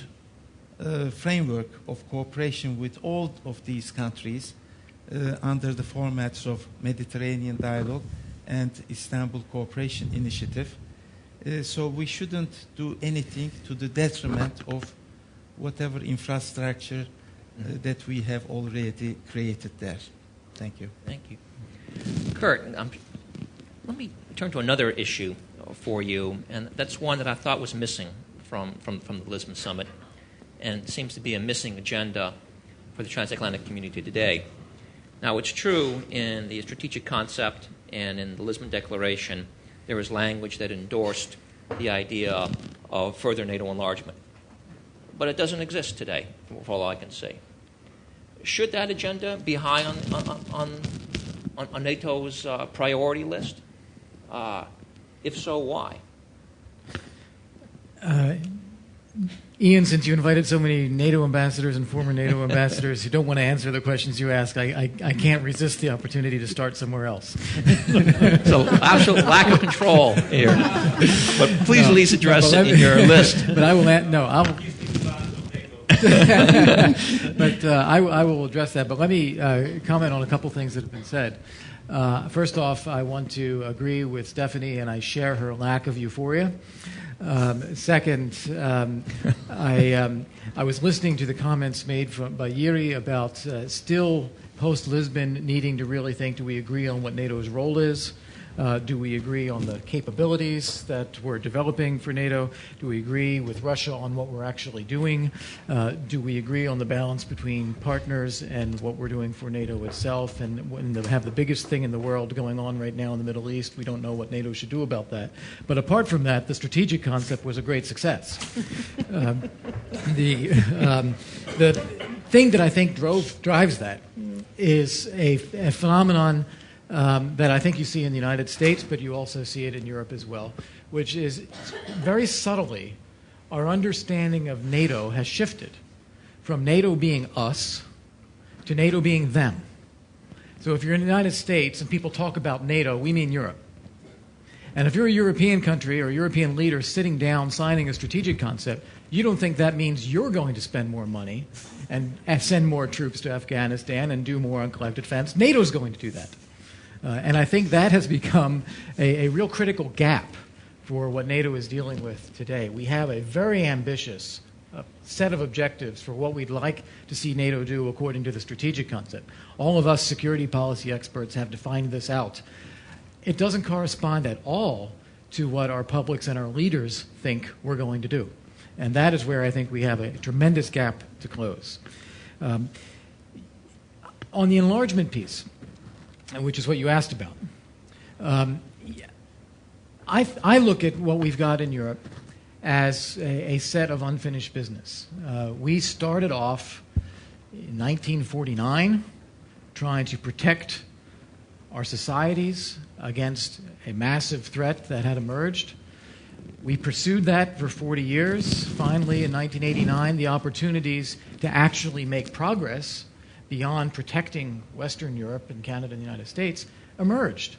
framework of cooperation with all of these countries under the formats of Mediterranean Dialogue and Istanbul Cooperation Initiative. So we shouldn't do anything to the detriment of whatever infrastructure that we have already created there. Thank you. Thank you. Kurt, Let me turn to another issue for you, and that's one that I thought was missing from the Lisbon Summit, and seems to be a missing agenda for the transatlantic community today. Now, it's true in the strategic concept and in the Lisbon Declaration, there was language that endorsed the idea of further NATO enlargement. But it doesn't exist today, for all I can see. Should that agenda be high on NATO's priority list? If so, why? Ian, since you invited so many NATO ambassadors and former NATO ambassadors who don't want to answer the questions you ask, I can't resist the opportunity to start somewhere else. So absolute lack of control here. But please at least address it in your list. But I will but I will address that. But let me comment on a couple things that have been said. First off, I want to agree with Stephanie, and I share her lack of euphoria. Second, I was listening to the comments made by JÜRI about still post-Lisbon needing to really think, do we agree on what NATO's role is? Do we agree on the capabilities that we're developing for NATO? Do we agree with Russia on what we're actually doing? Do we agree on the balance between partners and what we're doing for NATO itself? And when they have the biggest thing in the world going on right now in the Middle East, we don't know what NATO should do about that. But apart from that, the strategic concept was a great success. The thing that I think drives that is a phenomenon that I think you see in the United States, but you also see it in Europe as well, which is very subtly our understanding of NATO has shifted from NATO being us to NATO being them. So if you're in the United States and people talk about NATO, we mean Europe. And if you're a European country or a European leader sitting down signing a strategic concept, you don't think that means you're going to spend more money and send more troops to Afghanistan and do more on collective defense. NATO's going to do that. And I think that has become a real critical gap for what NATO is dealing with today. We have a very ambitious set of objectives for what we'd like to see NATO do according to the strategic concept. All of us security policy experts have defined this out. It doesn't correspond at all to what our publics and our leaders think we're going to do. And that is where I think we have a tremendous gap to close. On the enlargement piece, which is what you asked about. I look at what we've got in Europe as a set of unfinished business. We started off in 1949 trying to protect our societies against a massive threat that had emerged. We pursued that for 40 years. Finally, in 1989, the opportunities to actually make progress beyond protecting Western Europe and Canada and the United States emerged.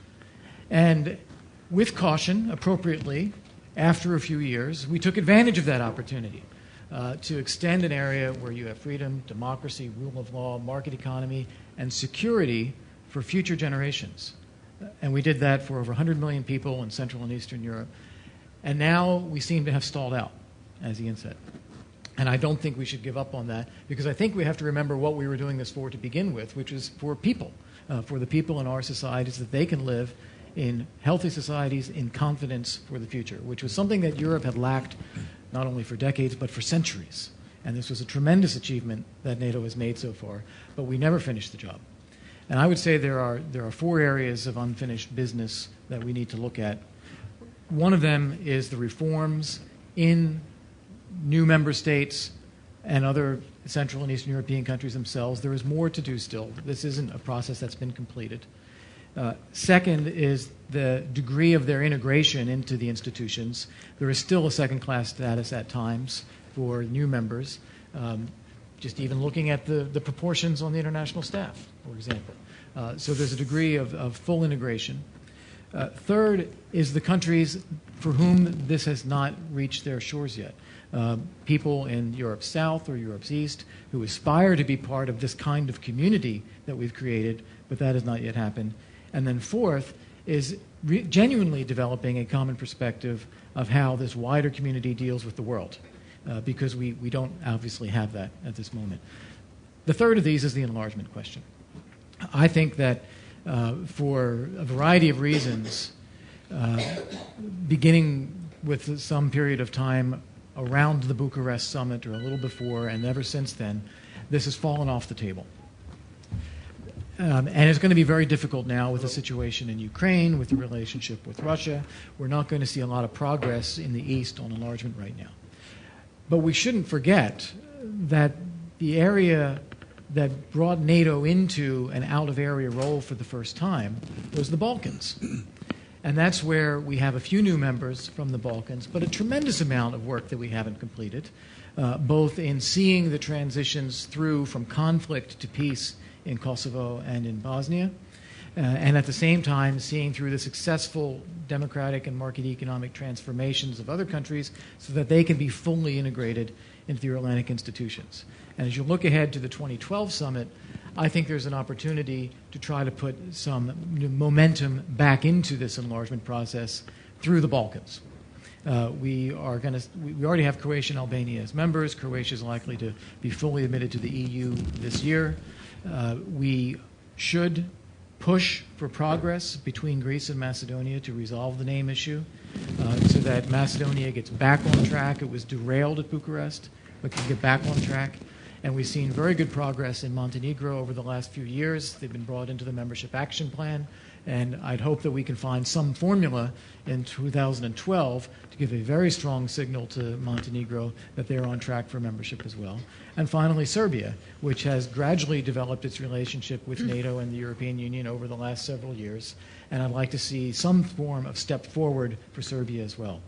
And with caution, appropriately, after a few years, we took advantage of that opportunity to extend an area where you have freedom, democracy, rule of law, market economy, and security for future generations. And we did that for over 100 million people in Central and Eastern Europe. And now we seem to have stalled out, as Ian said. And I don't think we should give up on that, because I think we have to remember what we were doing this for to begin with, which is for people, for the people in our societies, that they can live in healthy societies in confidence for the future, which was something that Europe had lacked not only for decades but for centuries. And this was a tremendous achievement that NATO has made so far, but we never finished the job. And I would say there are 4 areas of unfinished business that we need to look at. One of them is the reforms in new member states and other Central and Eastern European countries themselves. There is more to do still. This isn't a process that's been completed. Second is the degree of their integration into the institutions. There is still a second-class status at times for new members, just even looking at the proportions on the international staff, for example. So there's a degree of full integration. Third is the countries for whom this has not reached their shores yet. People in Europe South or Europe's East who aspire to be part of this kind of community that we've created, but that has not yet happened. And then fourth is genuinely developing a common perspective of how this wider community deals with the world, because we don't obviously have that at this moment. The third of these is the enlargement question. I think that for a variety of reasons, beginning with some period of time around the Bucharest summit or a little before, and ever since then, this has fallen off the table. And it's going to be very difficult now with the situation in Ukraine, with the relationship with Russia. We're not going to see a lot of progress in the East on enlargement right now. But we shouldn't forget that the area that brought NATO into an out-of-area role for the first time was the Balkans. And that's where we have a few new members from the Balkans, but a tremendous amount of work that we haven't completed, both in seeing the transitions through from conflict to peace in Kosovo and in Bosnia, and at the same time seeing through the successful democratic and market economic transformations of other countries so that they can be fully integrated into the Euro-Atlantic institutions. And as you look ahead to the 2012 summit, I think there's an opportunity to try to put some momentum back into this enlargement process through the Balkans. We already have Croatia and Albania as members. Croatia is likely to be fully admitted to the EU this year. We should push for progress between Greece and Macedonia to resolve the name issue so that Macedonia gets back on track. It was derailed at Bucharest, but can get back on track. And we've seen very good progress in Montenegro over the last few years. They've been brought into the Membership Action Plan, and I'd hope that we can find some formula in 2012 to give a very strong signal to Montenegro that they're on track for membership as well. And finally, Serbia, which has gradually developed its relationship with NATO and the European Union over the last several years, and I'd like to see some form of step forward for Serbia as well.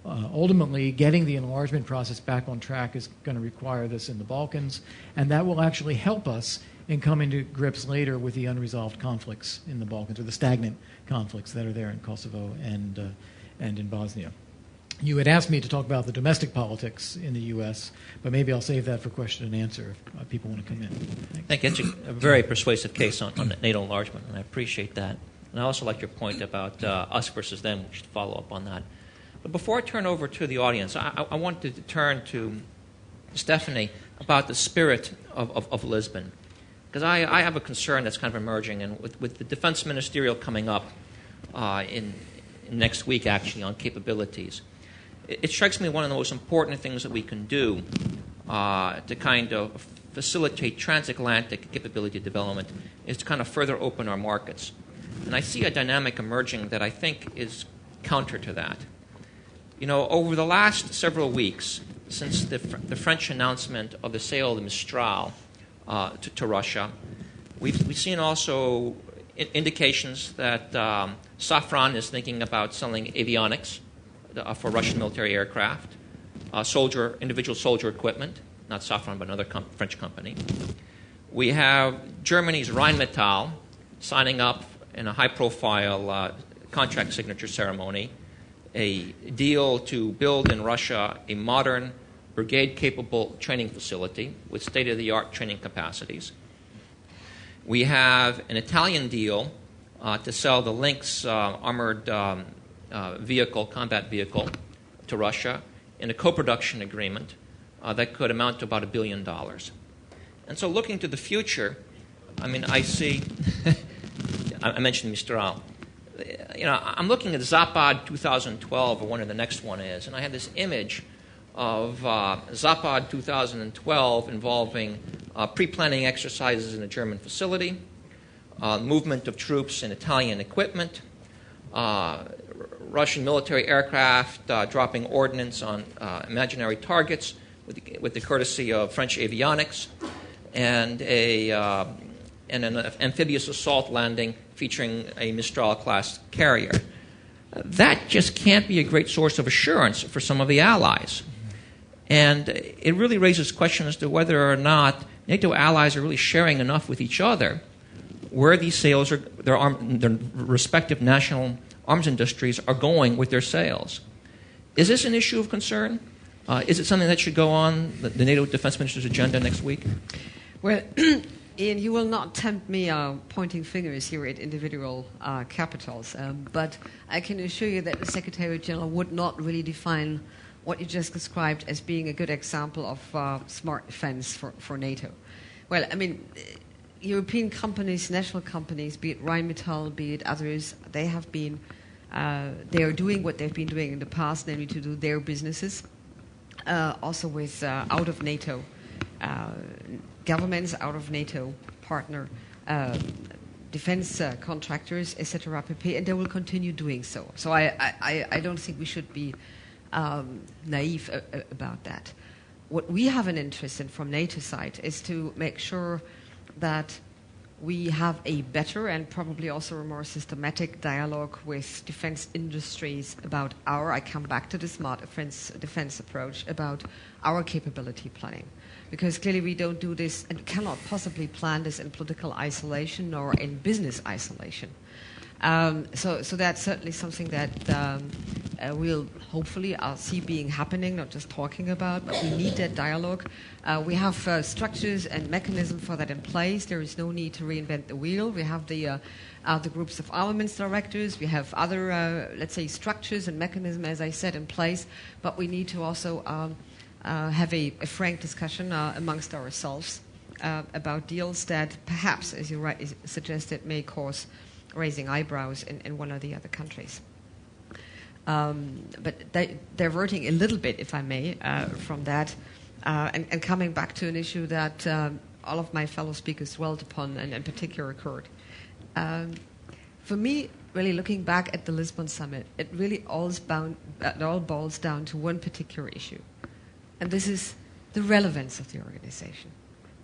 Ultimately, getting the enlargement process back on track is going to require this in the Balkans, and that will actually help us in coming to grips later with the unresolved conflicts in the Balkans, or the stagnant conflicts that are there in Kosovo and in Bosnia. You had asked me to talk about the domestic politics in the U.S., but maybe I'll save that for question and answer if people want to come in. Thank you. It's a very persuasive case on NATO enlargement, and I appreciate that. And I also like your point about us versus them. We should follow up on that. But before I turn over to the audience, I wanted to turn to Stefanie about the spirit of Lisbon. Because I have a concern that's kind of emerging, and with the defense ministerial coming up in next week, actually, on capabilities, it strikes me one of the most important things that we can do to kind of facilitate transatlantic capability development is to kind of further open our markets. And I see a dynamic emerging that I think is counter to that. You know, over the last several weeks, since the French announcement of the sale of the Mistral to Russia, we've seen also indications that Safran is thinking about selling avionics for Russian military aircraft, individual soldier equipment, not Safran, but another French company. We have Germany's Rheinmetall signing up in a high-profile contract signature ceremony a deal to build in Russia a modern brigade-capable training facility with state-of-the-art training capacities. We have an Italian deal to sell the Lynx armored combat vehicle to Russia in a co-production agreement that could amount to about $1 billion. And so looking to the future, I mean, I see, I mentioned Mistral. You know, I'm looking at Zapad 2012, or when the next one is, and I have this image of Zapad 2012 involving pre-planning exercises in a German facility, movement of troops and Italian equipment, Russian military aircraft dropping ordnance on imaginary targets with the courtesy of French avionics, and an amphibious assault landing featuring a Mistral-class carrier. That just can't be a great source of assurance for some of the allies. And it really raises questions as to whether or not NATO allies are really sharing enough with each other where these sales are, their respective national arms industries are going with their sales. Is this an issue of concern? Is it something that should go on the NATO defense minister's agenda next week? Well, Ian, you will not tempt me pointing fingers here at individual capitals, but I can assure you that the Secretary General would not really define what you just described as being a good example of smart defense for NATO. Well, I mean, European companies, national companies, be it Rheinmetall, be it others, they have been They are doing what they've been doing in the past, namely to do their businesses, also with out of NATO governments, out of NATO partner defense contractors, etc., pp., and they will continue doing so. So I don't think we should be naive about that. What we have an interest in from NATO side is to make sure that we have a better and probably also a more systematic dialogue with defense industries about I come back to the smart defense approach, about our capability planning. Because clearly we don't do this and cannot possibly plan this in political isolation or in business isolation. So that's certainly something that we'll hopefully see being happening, not just talking about, but we need that dialogue. We have structures and mechanisms for that in place. There is no need to reinvent the wheel. We have the groups of armaments directors. We have other, let's say, structures and mechanisms, as I said, in place. But we need to also have a frank discussion amongst ourselves about deals that perhaps, as you rightly suggested, may cause raising eyebrows in one or the other countries. But diverting a little bit, if I may, from that, and coming back to an issue that all of my fellow speakers dwelt upon, and in particular Kurt. For me, really looking back at the Lisbon summit, it really all boils down to one particular issue, and this is the relevance of the organization.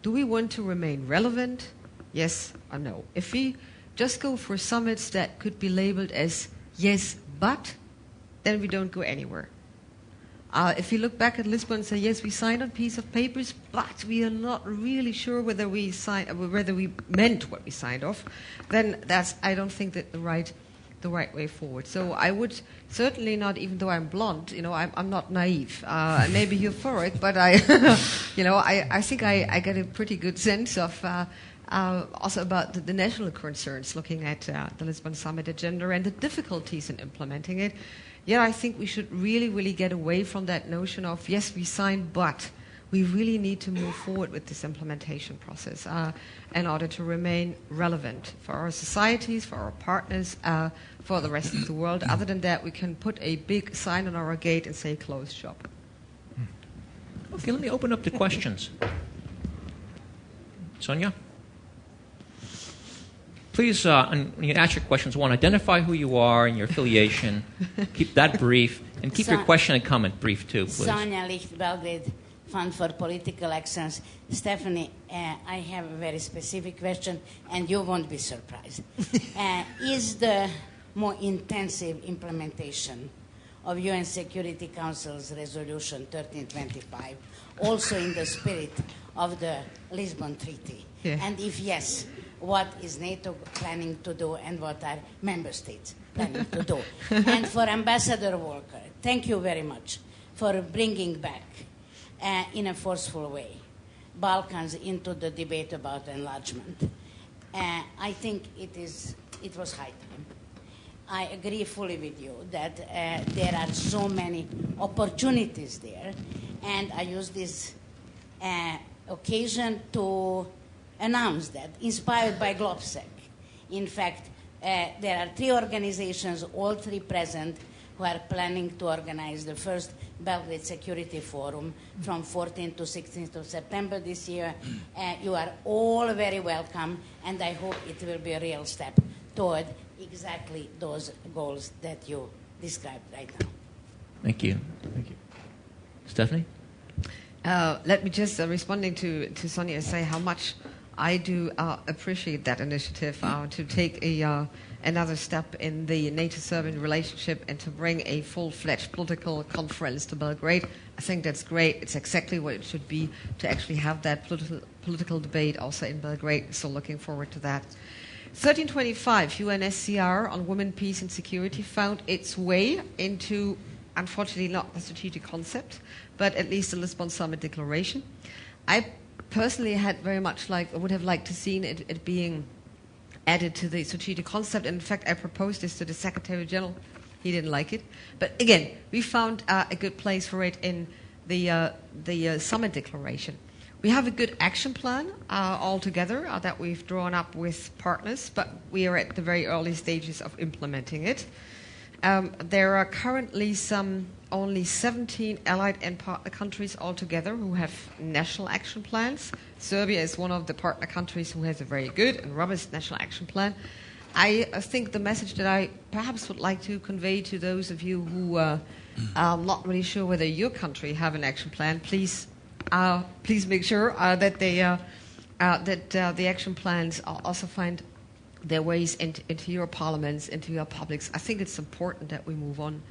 Do we want to remain relevant? Yes or no? If we just go for summits that could be labeled as yes, but, then we don't go anywhere. If you look back at Lisbon and say, yes, we signed on a piece of papers, but we are not really sure whether we meant what we signed off, then that's, I don't think, that the right way forward. So I would certainly not, even though I'm blunt, I'm not naive. Maybe euphoric, but I think I get a pretty good sense of also about the national concerns looking at the Lisbon Summit agenda and the difficulties in implementing it. Yet I think we should really, really get away from that notion of, yes, we signed, but we really need to move forward with this implementation process in order to remain relevant for our societies, for our partners, for the rest of the world. Other than that, we can put a big sign on our gate and say, closed shop. Okay, let me open up to questions. Sonia? Please, when you ask your questions, one, identify who you are and your affiliation. Keep that brief. And keep your question and comment brief, too, please. Sonia Licht, Belgrade Fund for Political Excellence. Stephanie, I have a very specific question, and you won't be surprised. Is the more intensive implementation of UN Security Council's Resolution 1325 also in the spirit of the Lisbon Treaty? Yeah. And if yes, what is NATO planning to do and what are member states planning to do? And for Ambassador Volker, thank you very much for bringing back in a forceful way Balkans into the debate about enlargement. I think it was high time. I agree fully with you that there are so many opportunities there, and I use this occasion to announce that, inspired by Globsec. In fact, there are 3 organizations, all 3 present, who are planning to organize the first Belgrade Security Forum from 14th to 16th of September this year. You are all very welcome, and I hope it will be a real step toward exactly those goals that you described right now. Thank you. Thank you. Stephanie? Let me just, responding to Sonia, say how much I do appreciate that initiative to take another step in the NATO-Serbian relationship and to bring a full-fledged political conference to Belgrade. I think that's great. It's exactly what it should be, to actually have that political debate also in Belgrade. So looking forward to that. 1325 UNSCR on women, peace and security found its way into, unfortunately not the strategic concept, but at least the Lisbon Summit declaration. I personally would have liked to seen it being added to the strategic concept. And in fact, I proposed this to the Secretary General. He didn't like it. But again, we found a good place for it in the summit declaration. We have a good action plan altogether that we've drawn up with partners, but we are at the very early stages of implementing it. There are currently only 17 allied and partner countries altogether who have national action plans. Serbia is one of the partner countries who has a very good and robust national action plan. I think the message that I perhaps would like to convey to those of you who are not really sure whether your country have an action plan, please make sure that the action plans also find their ways into your parliaments, into your publics. I think it's important that we move on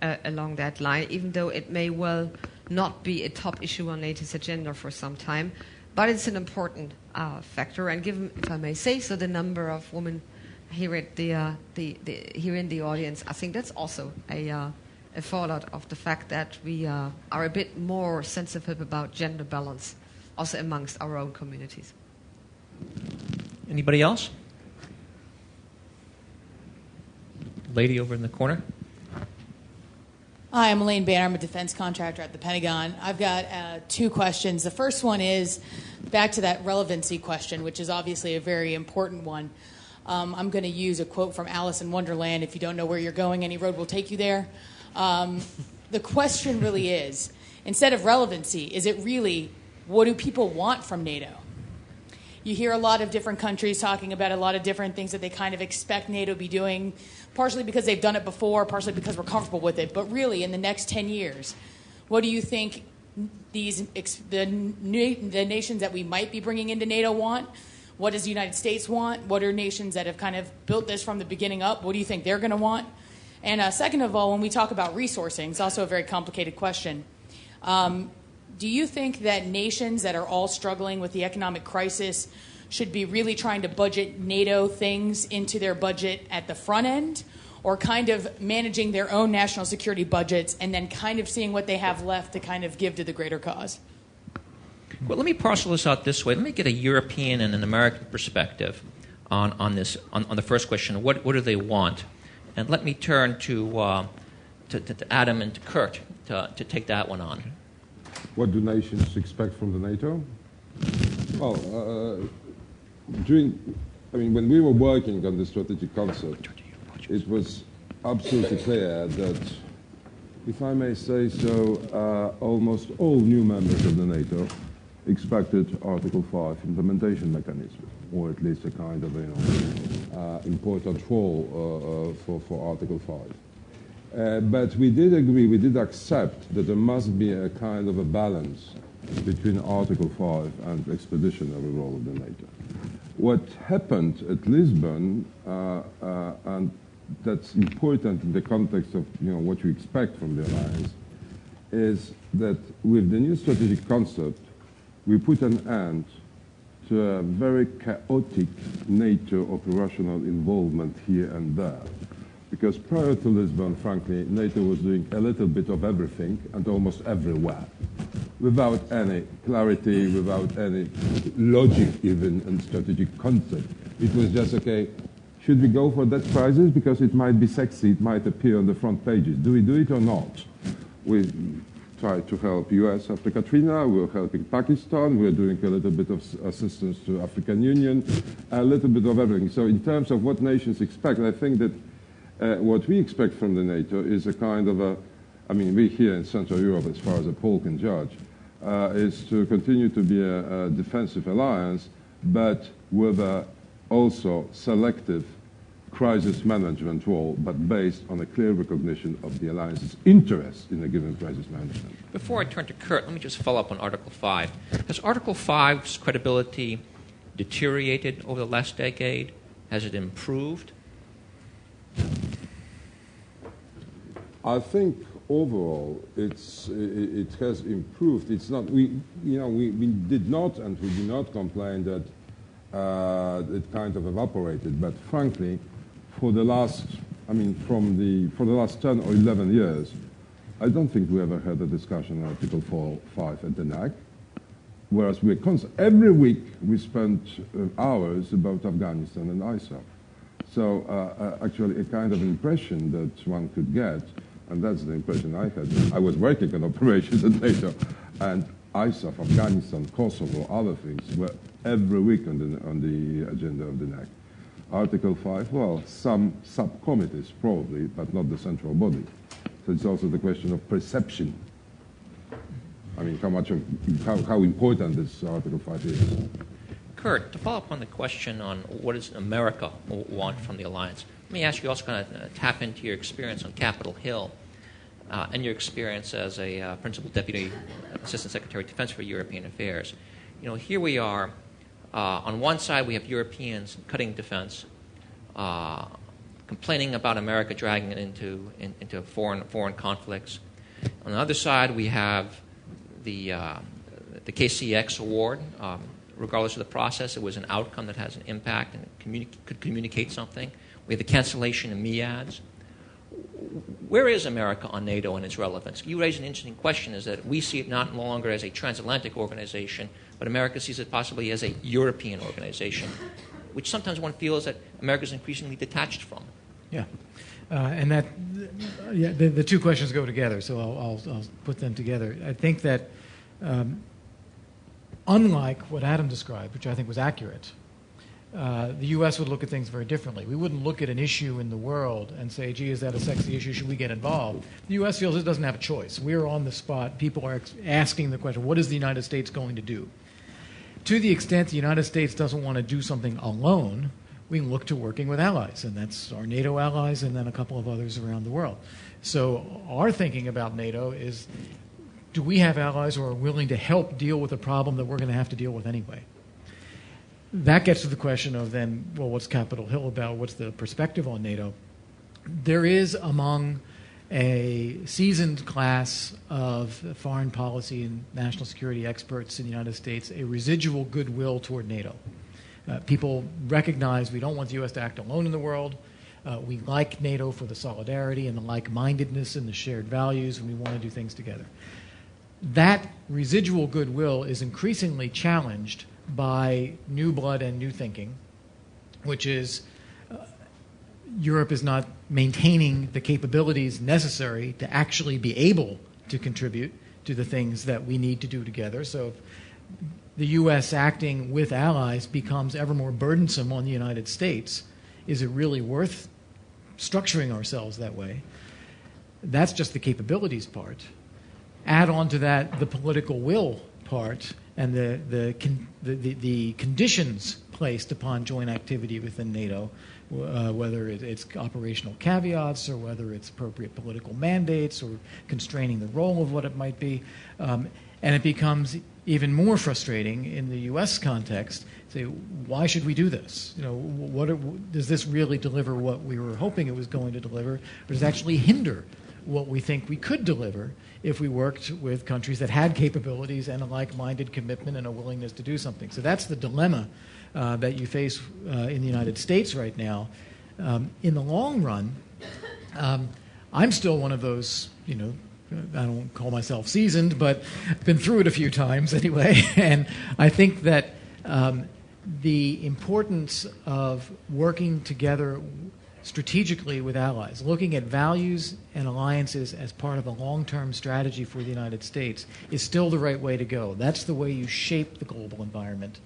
along that line, even though it may well not be a top issue on NATO's agenda for some time. But it's an important factor, and given, if I may say so, the number of women here at here in the audience, I think that's also a fallout of the fact that we are a bit more sensitive about gender balance, also amongst our own communities. Anybody else? Lady over in the corner. Hi, I'm Elaine Banner. I'm a defense contractor at the Pentagon. I've got two questions. The first one is back to that relevancy question, which is obviously a very important one. I'm going to use a quote from Alice in Wonderland. If you don't know where you're going, any road will take you there. The question really is, instead of relevancy, is it really, what do people want from NATO? You hear a lot of different countries talking about a lot of different things that they kind of expect NATO to be doing, partially because they've done it before, partially because we're comfortable with it. But really, in the next 10 years, what do you think the nations that we might be bringing into NATO want? What does the United States want? What are nations that have kind of built this from the beginning up? What do you think they're going to want? And second of all, when we talk about resourcing, it's also a very complicated question. Do you think that nations that are all struggling with the economic crisis should be really trying to budget NATO things into their budget at the front end, or kind of managing their own national security budgets and then kind of seeing what they have left to kind of give to the greater cause? Well, let me parcel this out this way. Let me get a European and an American perspective on this, on the first question. What do they want? And let me turn to Adam and to Kurt to take that one on. What do nations expect from the NATO? Well, when we were working on the strategic concept, it was absolutely clear that, if I may say so, almost all new members of the NATO expected Article 5 implementation mechanism, or at least a kind of important role for Article 5. But we did agree, we did accept that there must be a kind of a balance between Article 5 and expeditionary role of the NATO. What happened at Lisbon, and that's important in the context of what you expect from the alliance, is that with the new strategic concept, we put an end to a very chaotic NATO operational involvement here and there. Because prior to Lisbon, frankly, NATO was doing a little bit of everything and almost everywhere, without any clarity, without any logic even, and strategic concept. It was just, okay, should we go for that crisis because it might be sexy, it might appear on the front pages. Do we do it or not? We tried to help US after Katrina, we were helping Pakistan, we were doing a little bit of assistance to African Union, a little bit of everything. So in terms of what nations expect, I think that what we expect from the NATO is a kind of we here in Central Europe, as far as a poll can judge, is to continue to be a defensive alliance, but with a also selective crisis management role, but based on a clear recognition of the alliance's interest in a given crisis management. Before I turn to Kurt, let me just follow up on Article 5. Has Article 5's credibility deteriorated over the last decade? Has it improved? I think overall it has improved. It's not we did not and we do not complain that it kind of evaporated. But frankly, for the last for the last 10 or 11 years, I don't think we ever had a discussion on Article 4.5 at the NAC. Whereas every week we spent hours about Afghanistan and ISAF. So actually a kind of impression that one could get, and that's the impression I had. I was working on operations at NATO, and ISAF, Afghanistan, Kosovo, other things were every week on the agenda of the NAC. Article 5, well, some subcommittees probably, but not the central body. So it's also the question of perception. I mean, how important this Article 5 is. Kurt, to follow up on the question on what does America want from the alliance, let me ask you also kind of tap into your experience on Capitol Hill and your experience as a Principal Deputy Assistant Secretary of Defense for European Affairs. You know, here we are. On one side, we have Europeans cutting defense, complaining about America dragging it into foreign conflicts. On the other side, we have the KCX award. Regardless of the process, it was an outcome that has an impact and could communicate something. We have the cancellation of MEADS. Where is America on NATO and its relevance? You raise an interesting question, is that we see it not no longer as a transatlantic organization, but America sees it possibly as a European organization, which sometimes one feels that America is increasingly detached from. Yeah. And that, the two questions go together, so I'll put them together. I think that unlike what Adam described, which I think was accurate, the U.S. would look at things very differently. We wouldn't look at an issue in the world and say, gee, is that a sexy issue? Should we get involved? The U.S. feels it doesn't have a choice. We're on the spot. People are asking the question, what is the United States going to do? To the extent the United States doesn't want to do something alone, we can look to working with allies, and that's our NATO allies and then a couple of others around the world. So our thinking about NATO is, do we have allies who are willing to help deal with a problem that we're going to have to deal with anyway? That gets to the question of then, well, what's Capitol Hill about? What's the perspective on NATO? There is among a seasoned class of foreign policy and national security experts in the United States a residual goodwill toward NATO. People recognize we don't want the U.S. to act alone in the world. We like NATO for the solidarity and the like-mindedness and the shared values, and we want to do things together. That residual goodwill is increasingly challenged by new blood and new thinking, which is Europe is not maintaining the capabilities necessary to actually be able to contribute to the things that we need to do together. So if the U.S. acting with allies becomes ever more burdensome on the United States, is it really worth structuring ourselves that way? That's just the capabilities part. Add on to that the political will part and the conditions placed upon joint activity within NATO, whether it's operational caveats or whether it's appropriate political mandates or constraining the role of what it might be. And it becomes even more frustrating in the U.S. context. Say, why should we do this? You know, does this really deliver what we were hoping it was going to deliver, or does it actually hinder what we think we could deliver if we worked with countries that had capabilities and a like-minded commitment and a willingness to do something? So that's the dilemma that you face in the United States right now. In the long run, I'm still one of those, you know, I don't call myself seasoned, but been through it a few times anyway. And I think that the importance of working together strategically with allies, looking at values and alliances as part of a long-term strategy for the United States is still the right way to go. That's the way you shape the global environment,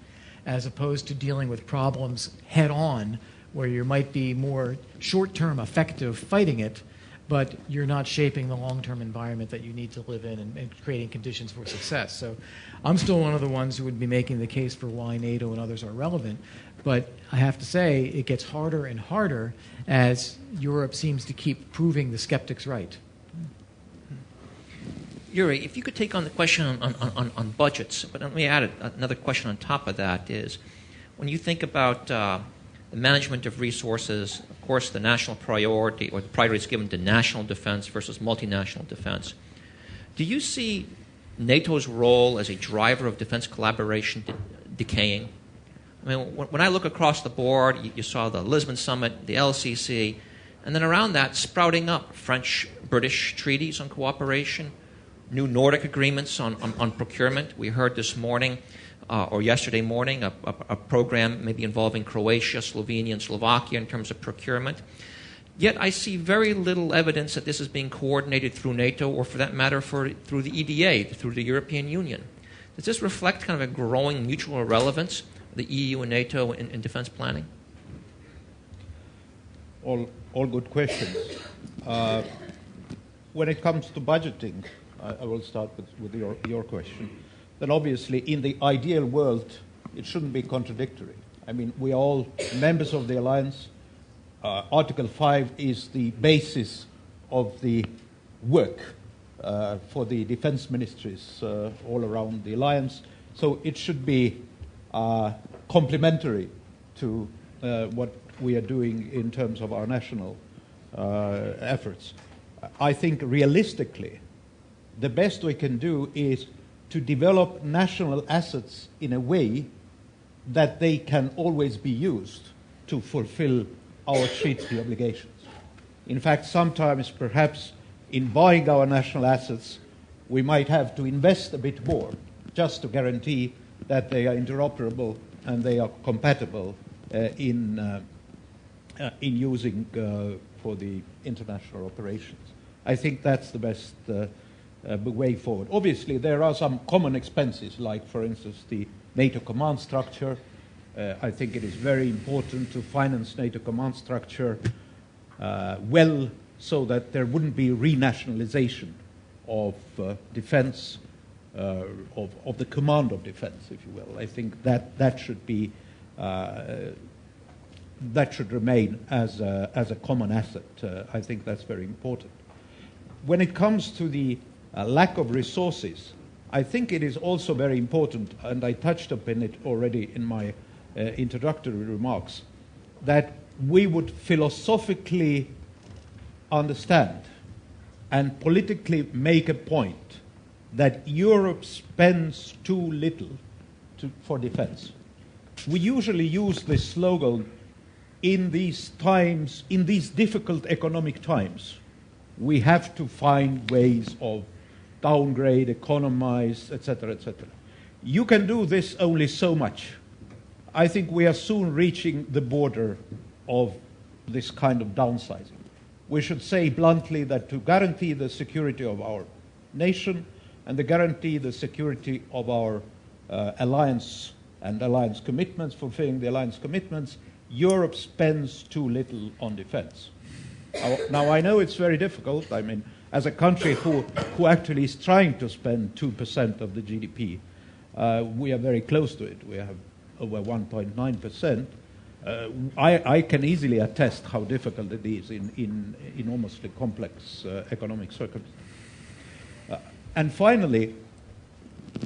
as opposed to dealing with problems head-on, where you might be more short-term effective fighting it, but you're not shaping the long-term environment that you need to live in and creating conditions for success. So I'm still one of the ones who would be making the case for why NATO and others are relevant. But I have to say, it gets harder and harder as Europe seems to keep proving the skeptics right. Jüri, if you could take on the question on budgets, but let me add another question on top of that is, when you think about the management of resources, of course, the national priority or the priority is given to national defense versus multinational defense. Do you see NATO's role as a driver of defense collaboration decaying? I mean, when I look across the board, you saw the Lisbon Summit, the LCC, and then around that sprouting up French-British treaties on cooperation, new Nordic agreements on procurement. We heard this morning or yesterday morning a program maybe involving Croatia, Slovenia, and Slovakia in terms of procurement. Yet I see very little evidence that this is being coordinated through NATO or, for that matter, through the EDA, through the European Union. Does this reflect kind of a growing mutual relevance of the EU and NATO in defense planning? all good questions. When it comes to budgeting, I will start with your question. Then obviously, in the ideal world, it shouldn't be contradictory. I mean, we are all members of the alliance. Article 5 is the basis of the work for the defense ministries all around the alliance. So it should be complementary to what we are doing in terms of our national efforts. I think realistically, the best we can do is to develop national assets in a way that they can always be used to fulfill our treaty obligations. In fact, sometimes perhaps in buying our national assets, we might have to invest a bit more just to guarantee that they are interoperable and they are compatible in using for the international operations. I think that's the best way forward. Obviously, there are some common expenses, like, for instance, the NATO command structure. I think it is very important to finance NATO command structure well, so that there wouldn't be renationalization of defense, of the command of defense, if you will. I think that should be that should remain as a common asset. I think that's very important. When it comes to the lack of resources, I think it is also very important, and I touched upon it already in my introductory remarks, that we would philosophically understand and politically make a point that Europe spends too little for defense. We usually use this slogan in these times, in these difficult economic times. We have to find ways of downgrade, economize, etc., etc. You can do this only so much. I think we are soon reaching the border of this kind of downsizing. We should say bluntly that to guarantee the security of our nation and to guarantee the security of our alliance and alliance commitments, fulfilling the alliance commitments, Europe spends too little on defense. Now, I know it's very difficult. I mean, as a country who actually is trying to spend 2% of the GDP, we are very close to it. We have over 1.9%. I can easily attest how difficult it is in enormously complex economic circumstances. And finally,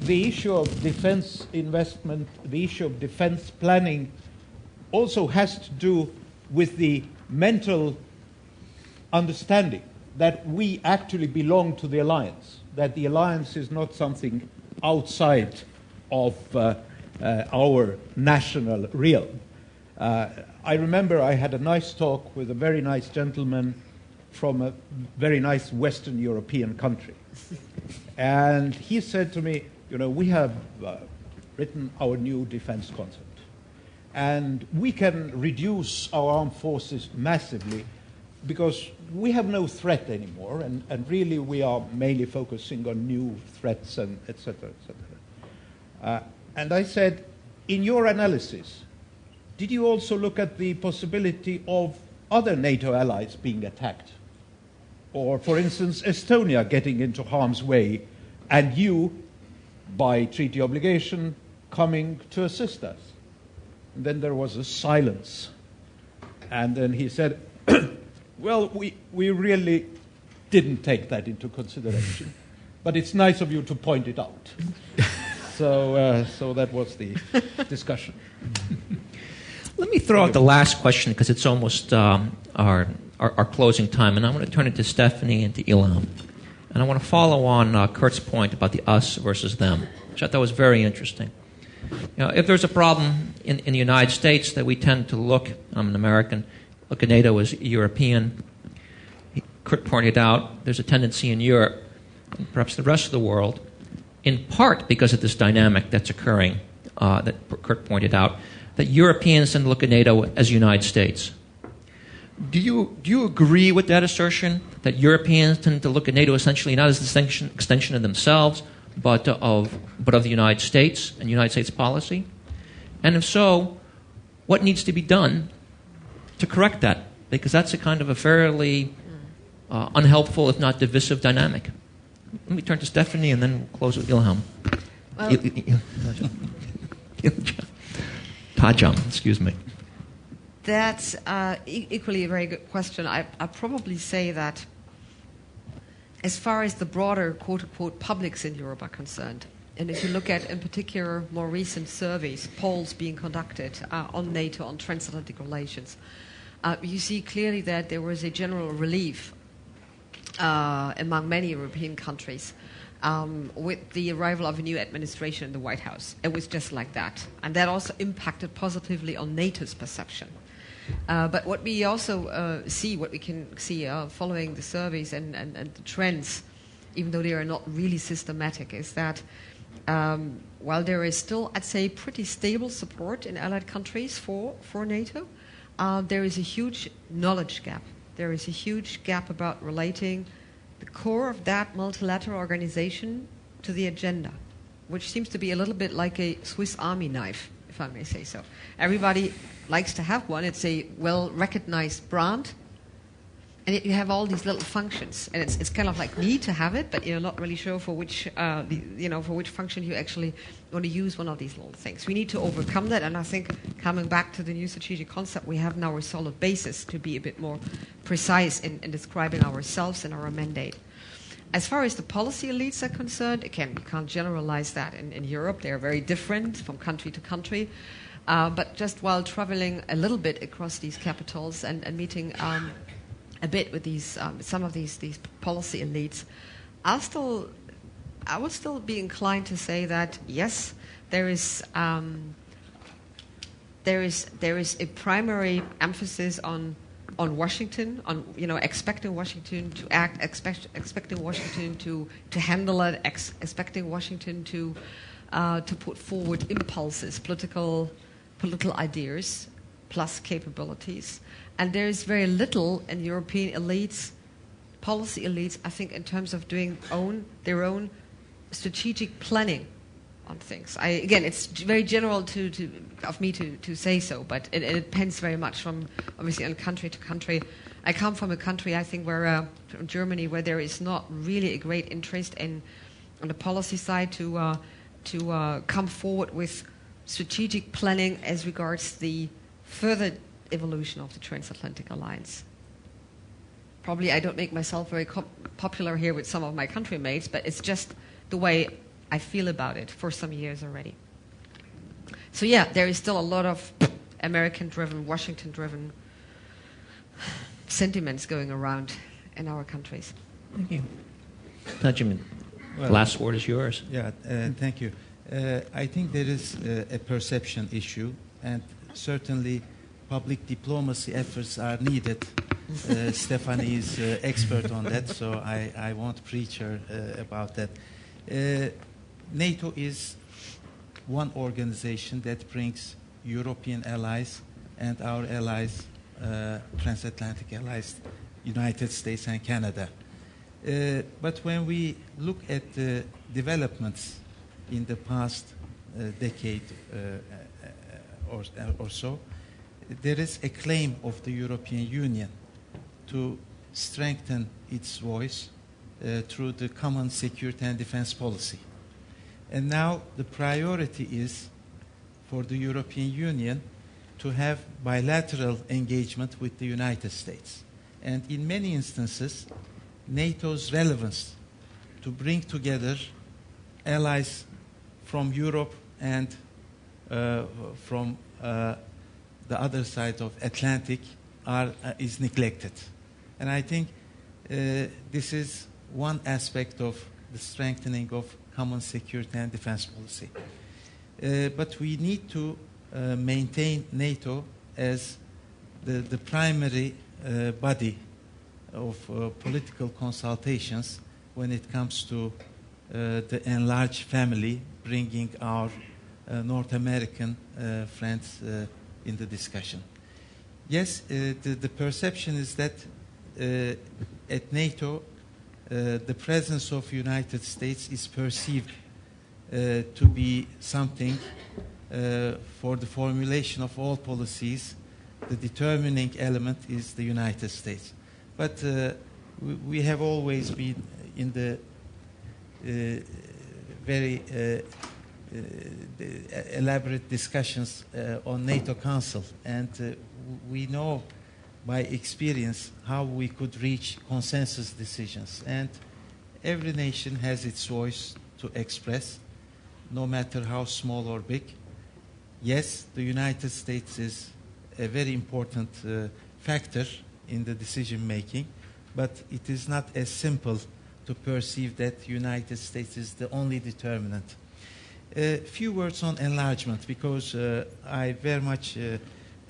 the issue of defense investment, the issue of defense planning also has to do with the mental understanding that we actually belong to the alliance, that the alliance is not something outside of our national realm. I remember I had a nice talk with a very nice gentleman from a very nice Western European country. And he said to me, we have written our new defense concept. And we can reduce our armed forces massively because we have no threat anymore, and really we are mainly focusing on new threats and et cetera, et cetera. And I said, in your analysis, did you also look at the possibility of other NATO allies being attacked? Or, for instance, Estonia getting into harm's way, and you, by treaty obligation, coming to assist us? And then there was a silence. And then he said, well, we really didn't take that into consideration. But it's nice of you to point it out. So that was the discussion. Let me throw out the last question because it's almost our closing time, and I'm going to turn it to Stephanie and to Ilham. And I want to follow on Kurt's point about the us versus them, which I thought was very interesting. If there's a problem in the United States that we tend to look, I'm an American, look at NATO as European. Kurt pointed out there's a tendency in Europe, and perhaps the rest of the world, in part because of this dynamic that's occurring, that Kurt pointed out, that Europeans tend to look at NATO as the United States. Do you agree with that assertion, that Europeans tend to look at NATO essentially not as an extension of themselves, but of the United States and United States policy? And if so, what needs to be done to correct that because that's a kind of a fairly unhelpful, if not divisive, dynamic. Let me turn to Stephanie and then we'll close with Ilham. Well, Tajam, excuse me. That's equally a very good question. I'd probably say that as far as the broader quote-unquote publics in Europe are concerned, and if you look at, in particular, more recent surveys, polls being conducted on NATO, on transatlantic relations, you see clearly that there was a general relief among many European countries with the arrival of a new administration in the White House. It was just like that. And that also impacted positively on NATO's perception. But what we also see, what we can see following the surveys and the trends, even though they are not really systematic, is that while there is still, I'd say, pretty stable support in allied countries for NATO, there is a huge knowledge gap. There is a huge gap about relating the core of that multilateral organization to the agenda, which seems to be a little bit like a Swiss Army knife, if I may say so. Everybody likes to have one. It's a well-recognized brand. And yet you have all these little functions. And it's kind of like neat to have it, but you're not really sure for which, for which function you actually want to use one of these little things. We need to overcome that. And I think coming back to the new strategic concept, we have now a solid basis to be a bit more precise in describing ourselves and our mandate. As far as the policy elites are concerned, again, you can't generalize that in Europe. They are very different from country to country. But just while traveling a little bit across these capitals and meeting a bit with these some of these policy elites, I would still be inclined to say that yes, there is a primary emphasis on Washington, on expecting Washington to act, expecting Washington to handle it, expecting Washington to put forward impulses, political ideas, plus capabilities. And there is very little in European elites, policy elites, I think, in terms of doing their own strategic planning on things. Again, it's very general of me to say so, but it depends very much from, obviously, on country to country. I come from a country, I think, from Germany, where there is not really a great interest on the policy side to come forward with strategic planning as regards the further evolution of the transatlantic alliance. Probably I don't make myself very popular here with some of my countrymates, but it's just the way I feel about it for some years already. So yeah, there is still a lot of American-driven, Washington-driven sentiments going around in our countries. Thank you. Tajim, last word is yours. Yeah, thank you. I think there is a perception issue, and certainly public diplomacy efforts are needed. Stefanie is expert on that, so I won't preach her about that. NATO is one organization that brings European allies and our allies, transatlantic allies, United States and Canada. But when we look at the developments in the past decade or so, there is a claim of the European Union to strengthen its voice through the common security and defense policy. And now the priority is for the European Union to have bilateral engagement with the United States. And in many instances, NATO's relevance to bring together allies from Europe and from the other side of Atlantic is neglected. And I think this is one aspect of the strengthening of common security and defense policy. But we need to maintain NATO as the primary body of political consultations when it comes to the enlarged family, bringing our North American friends in the discussion. Yes, the perception is that at NATO, the presence of United States is perceived to be something for the formulation of all policies the determining element is the United States. But we have always been in the very elaborate discussions on NATO Council, and we know by experience how we could reach consensus decisions. And every nation has its voice to express, no matter how small or big. Yes, the United States is a very important factor in the decision making, but it is not as simple to perceive that the United States is the only determinant. A few words on enlargement, because I very much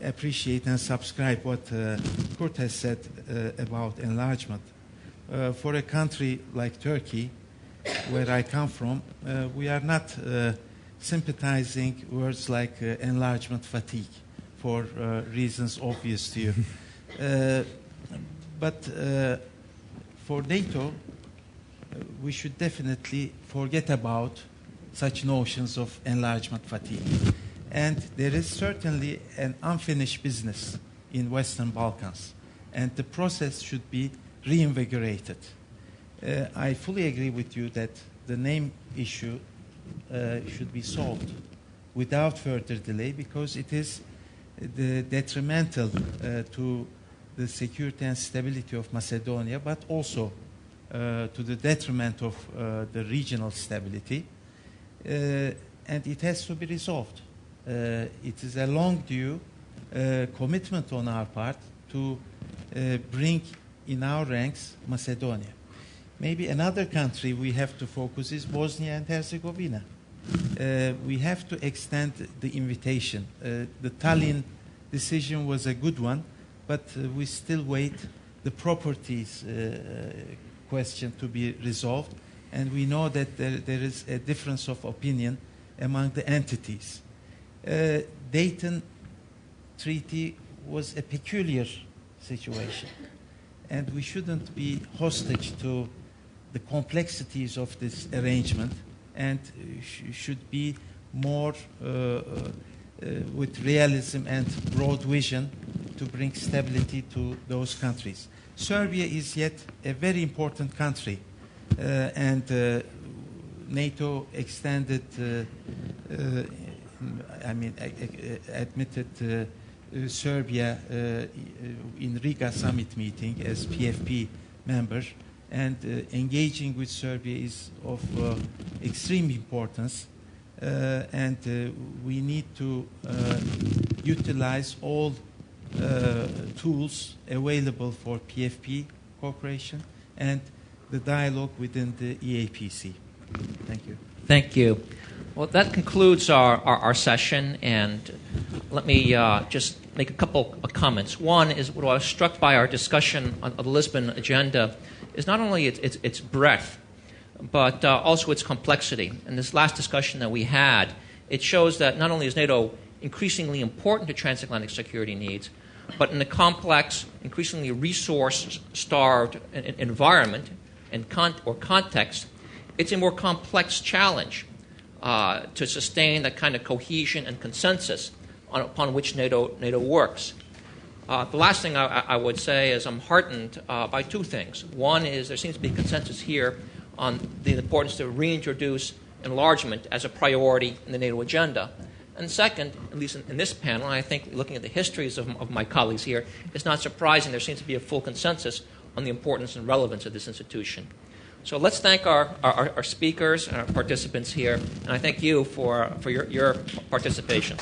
appreciate and subscribe what Kurt has said about enlargement. For a country like Turkey, where I come from, we are not sympathizing words like enlargement fatigue for reasons obvious to you. But for NATO, we should definitely forget about such notions of enlargement fatigue. And there is certainly an unfinished business in Western Balkans, and the process should be reinvigorated. I fully agree with you that the name issue should be solved without further delay, because it is detrimental to the security and stability of Macedonia, but also to the detriment of the regional stability. And it has to be resolved. It is a long due commitment on our part to bring in our ranks Macedonia. Maybe another country we have to focus is Bosnia and Herzegovina. We have to extend the invitation. The Tallinn decision was a good one, but we still wait the properties question to be resolved, and we know that there is a difference of opinion among the entities. Dayton Treaty was a peculiar situation, and we shouldn't be hostage to the complexities of this arrangement, and should be more with realism and broad vision to bring stability to those countries. Serbia is yet a very important country, and NATO extended, admitted Serbia in Riga summit meeting as PFP member, and engaging with Serbia is of extreme importance, and we need to utilize all tools available for PFP cooperation and the dialogue within the EAPC. Thank you. Thank you. Well, that concludes our session, and let me just make a couple of comments. One is what I was struck by our discussion on the Lisbon agenda is not only its breadth, but also its complexity. And this last discussion that we had, it shows that not only is NATO increasingly important to transatlantic security needs, but in a complex, increasingly resource-starved environment and context, it's a more complex challenge to sustain that kind of cohesion and consensus upon which NATO works. The last thing I would say is I'm heartened by two things. One is there seems to be consensus here on the importance to reintroduce enlargement as a priority in the NATO agenda. And second, at least in this panel, and I think looking at the histories of my colleagues here, it's not surprising there seems to be a full consensus on the importance and relevance of this institution. So let's thank our speakers and our participants here, and I thank you for your participation.